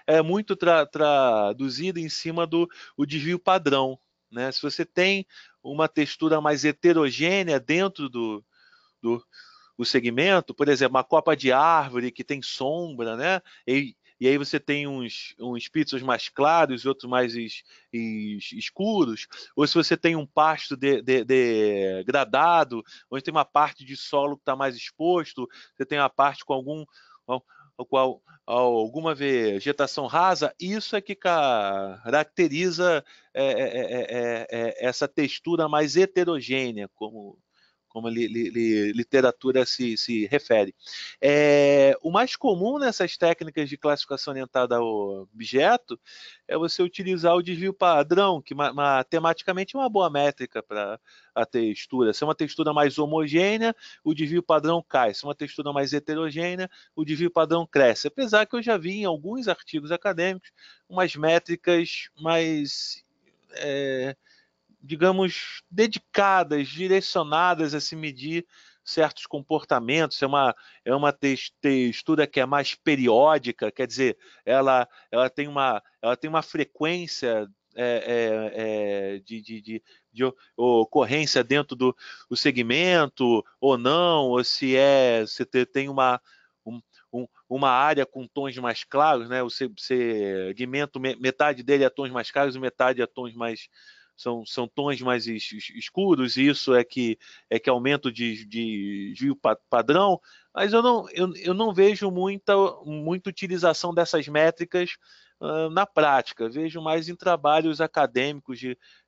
é muito traduzida em cima do desvio padrão, né? Se você tem uma textura mais heterogênea dentro do o segmento, por exemplo, uma copa de árvore que tem sombra, né? E aí você tem uns pixels mais claros e outros mais escuros, ou se você tem um pasto degradado, onde tem uma parte de solo que está mais exposto, você tem uma parte com alguma vegetação rasa, isso é que caracteriza essa textura mais heterogênea, como a literatura se refere. O mais comum nessas técnicas de classificação orientada ao objeto é você utilizar o desvio padrão, que matematicamente é uma boa métrica para a textura. Se é uma textura mais homogênea, o desvio padrão cai. Se é uma textura mais heterogênea, o desvio padrão cresce. Apesar que eu já vi em alguns artigos acadêmicos umas métricas mais digamos, dedicadas, direcionadas a se medir certos comportamentos. É uma textura que é mais periódica, quer dizer, ela tem uma frequência de ocorrência dentro do segmento ou não, ou se tem uma área com tons mais claros, né? O segmento, metade dele é tons mais claros e metade é tons mais são tons mais escuros, e isso é que aumenta o desvio padrão, mas eu não vejo muita utilização dessas métricas na prática. Vejo mais em trabalhos acadêmicos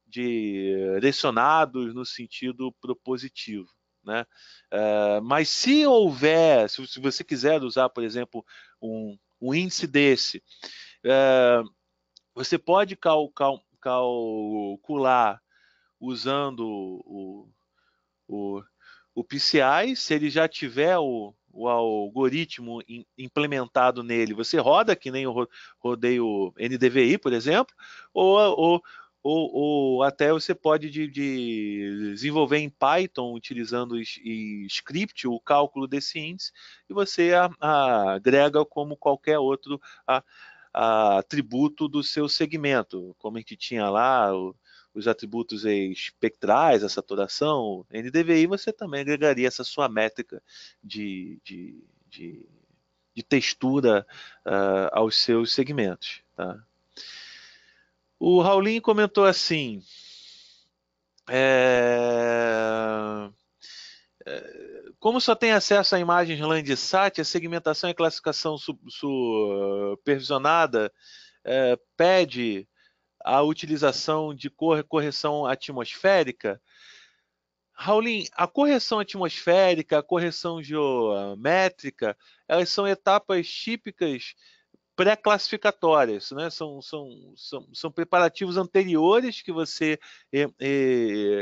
direcionados no sentido propositivo. Né? Mas se houver, se você quiser usar, por exemplo, um índice desse, você pode calcular usando o PCI, se ele já tiver o algoritmo implementado nele, você roda, que nem eu rodei o NDVI, por exemplo, ou até você pode desenvolver em Python, utilizando o script, o cálculo desse índice, e você agrega como qualquer outro atributo do seu segmento, como a gente tinha lá, os atributos espectrais, a saturação, NDVI, você também agregaria essa sua métrica de textura aos seus segmentos. Tá? O Raulin comentou assim, como só tem acesso a imagens Landsat, a segmentação e classificação supervisionada pede a utilização de correção atmosférica. Raulin, a correção atmosférica, a correção geométrica, elas são etapas típicas pré-classificatórias, né? São preparativos anteriores que você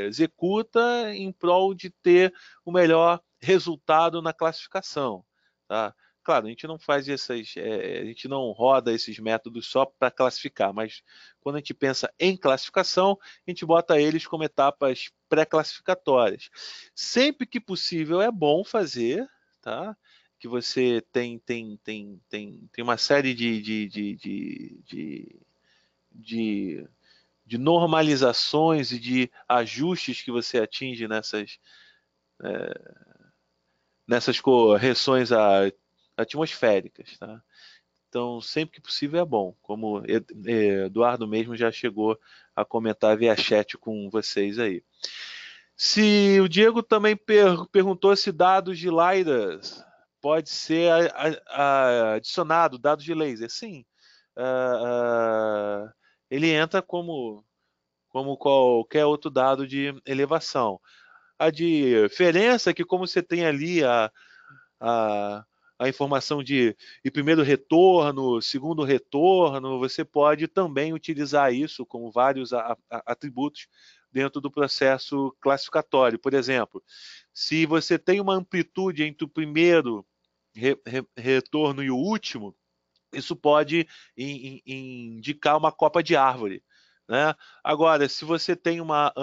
executa em prol de ter o melhor resultado na classificação. Tá? Claro, a gente não faz a gente não roda esses métodos só para classificar, mas quando a gente pensa em classificação, a gente bota eles como etapas pré-classificatórias. Sempre que possível é bom fazer, tá? Que você tem uma série de normalizações e de ajustes que você atinge nessas correções atmosféricas. Tá? Então, sempre que possível é bom, como Eduardo mesmo já chegou a comentar via chat com vocês aí. Se o Diego também perguntou se dados de LiDAR pode ser adicionado, dados de laser. Sim, ele entra como qualquer outro dado de elevação. A diferença é que, como você tem ali a, a informação de primeiro retorno, segundo retorno, você pode também utilizar isso como vários atributos dentro do processo classificatório. Por exemplo, se você tem uma amplitude entre o primeiro retorno e o último, isso pode indicar uma copa de árvore. Né? Agora, se você tem uma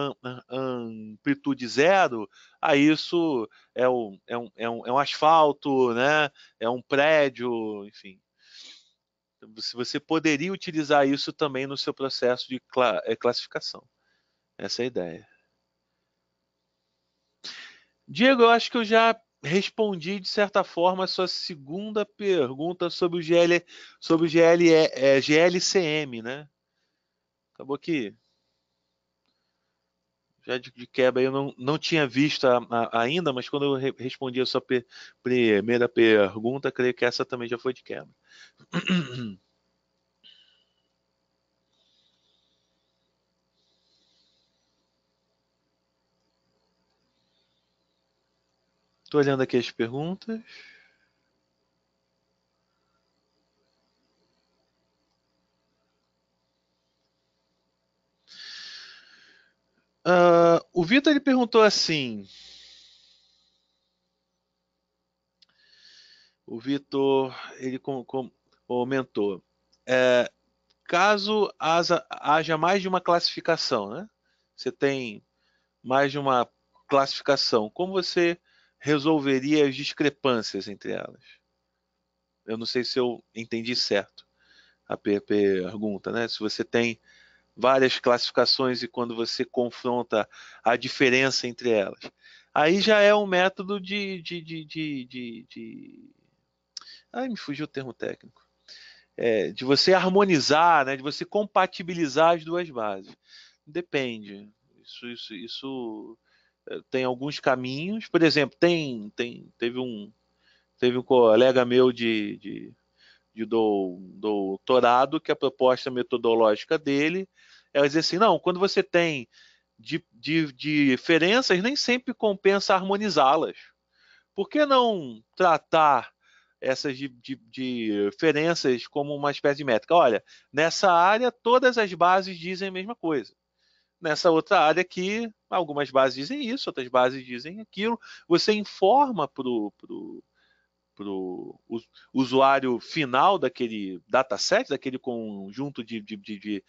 amplitude zero, aí isso é um asfalto, né? É um prédio, enfim. Você poderia utilizar isso também no seu processo de classificação. Essa é a ideia. Diego, eu acho que eu já respondi de certa forma a sua segunda pergunta sobre o GLCM, né? Acabou que já de quebra eu não tinha visto ainda, mas quando eu respondi a sua primeira pergunta, creio que essa também já foi de quebra. Estou olhando aqui as perguntas. O Vitor ele perguntou assim. O Vitor ele comentou. Caso haja mais de uma classificação, né? Você tem mais de uma classificação. Como você resolveria as discrepâncias entre elas? Eu não sei se eu entendi certo a pergunta, né? Se você tem várias classificações e quando você confronta a diferença entre elas. Aí já é um método Ai, me fugiu o termo técnico. De você harmonizar, né? De você compatibilizar as duas bases. Depende. Isso tem alguns caminhos. Por exemplo, teve um colega meu de doutorado que a proposta metodológica dele é dizer assim, não, quando você tem diferenças, nem sempre compensa harmonizá-las. Por que não tratar essas diferenças como uma espécie de métrica? Olha, nessa área todas as bases dizem a mesma coisa. Nessa outra área aqui, algumas bases dizem isso, outras bases dizem aquilo. Você informa para o usuário final daquele dataset, daquele conjunto de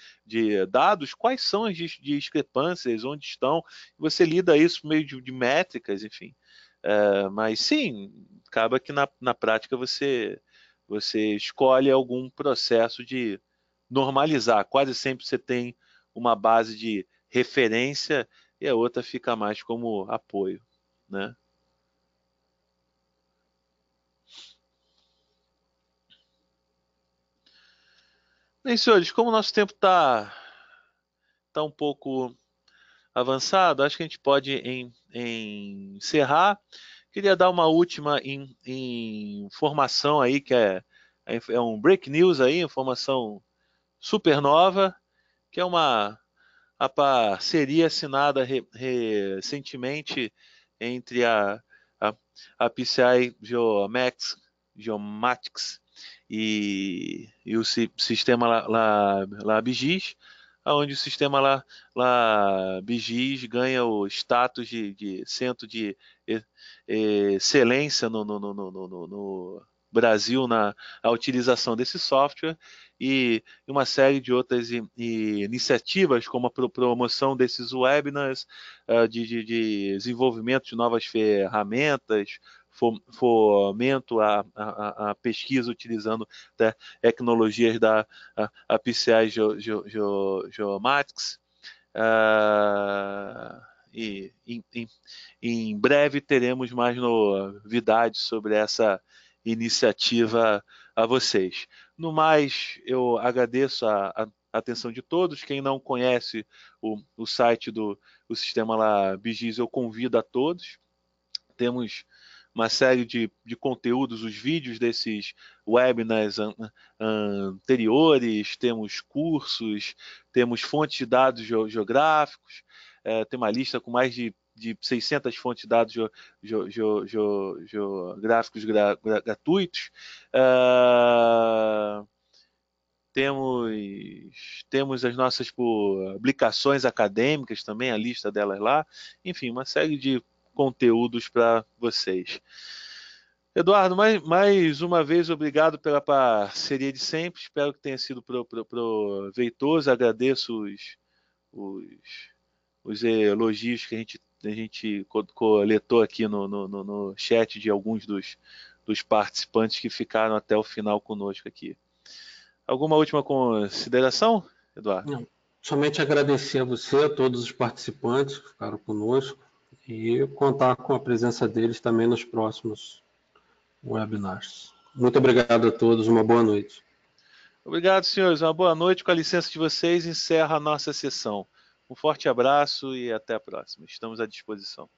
dados, quais são as discrepâncias, onde estão. Você lida isso por meio de métricas, enfim. Mas sim, acaba que na prática você escolhe algum processo de normalizar. Quase sempre você tem uma base de referência e a outra fica mais como apoio, né? Bem, senhores, como o nosso tempo tá um pouco avançado, acho que a gente pode encerrar. Queria dar uma última informação aí, que é um break news aí, informação super nova, que é a parceria assinada recentemente entre a, a PCI Geomatics e o sistema lá BGIS, onde o sistema lá BGIS ganha o status de centro de excelência no Brasil na a utilização desse software e uma série de outras iniciativas, como a promoção desses webinars, de desenvolvimento de novas ferramentas, fomento a pesquisa utilizando tecnologias da PCI Geomatics. E em breve teremos mais novidades sobre essa iniciativa a vocês. No mais, eu agradeço a atenção de todos. Quem não conhece o site do Sistema lá BGIS, eu convido a todos. Temos uma série de conteúdos, os vídeos desses webinars anteriores, temos cursos, temos fontes de dados geográficos, tem uma lista com mais de 600 fontes de dados geográficos gratuitos. Temos as nossas publicações acadêmicas também, a lista delas lá. Enfim, uma série de conteúdos para vocês. Eduardo, mais uma vez, obrigado pela parceria de sempre. Espero que tenha sido proveitoso. Agradeço os, os elogios que a gente coletou aqui no chat de alguns dos participantes que ficaram até o final conosco aqui. Alguma última consideração, Eduardo? Não, somente agradecer a você, a todos os participantes que ficaram conosco. e contar com a presença deles também nos próximos webinars. Muito obrigado a todos, uma boa noite. Obrigado, senhores. Uma boa noite. Com a licença de vocês, encerra a nossa sessão. Um forte abraço e até a próxima. Estamos à disposição.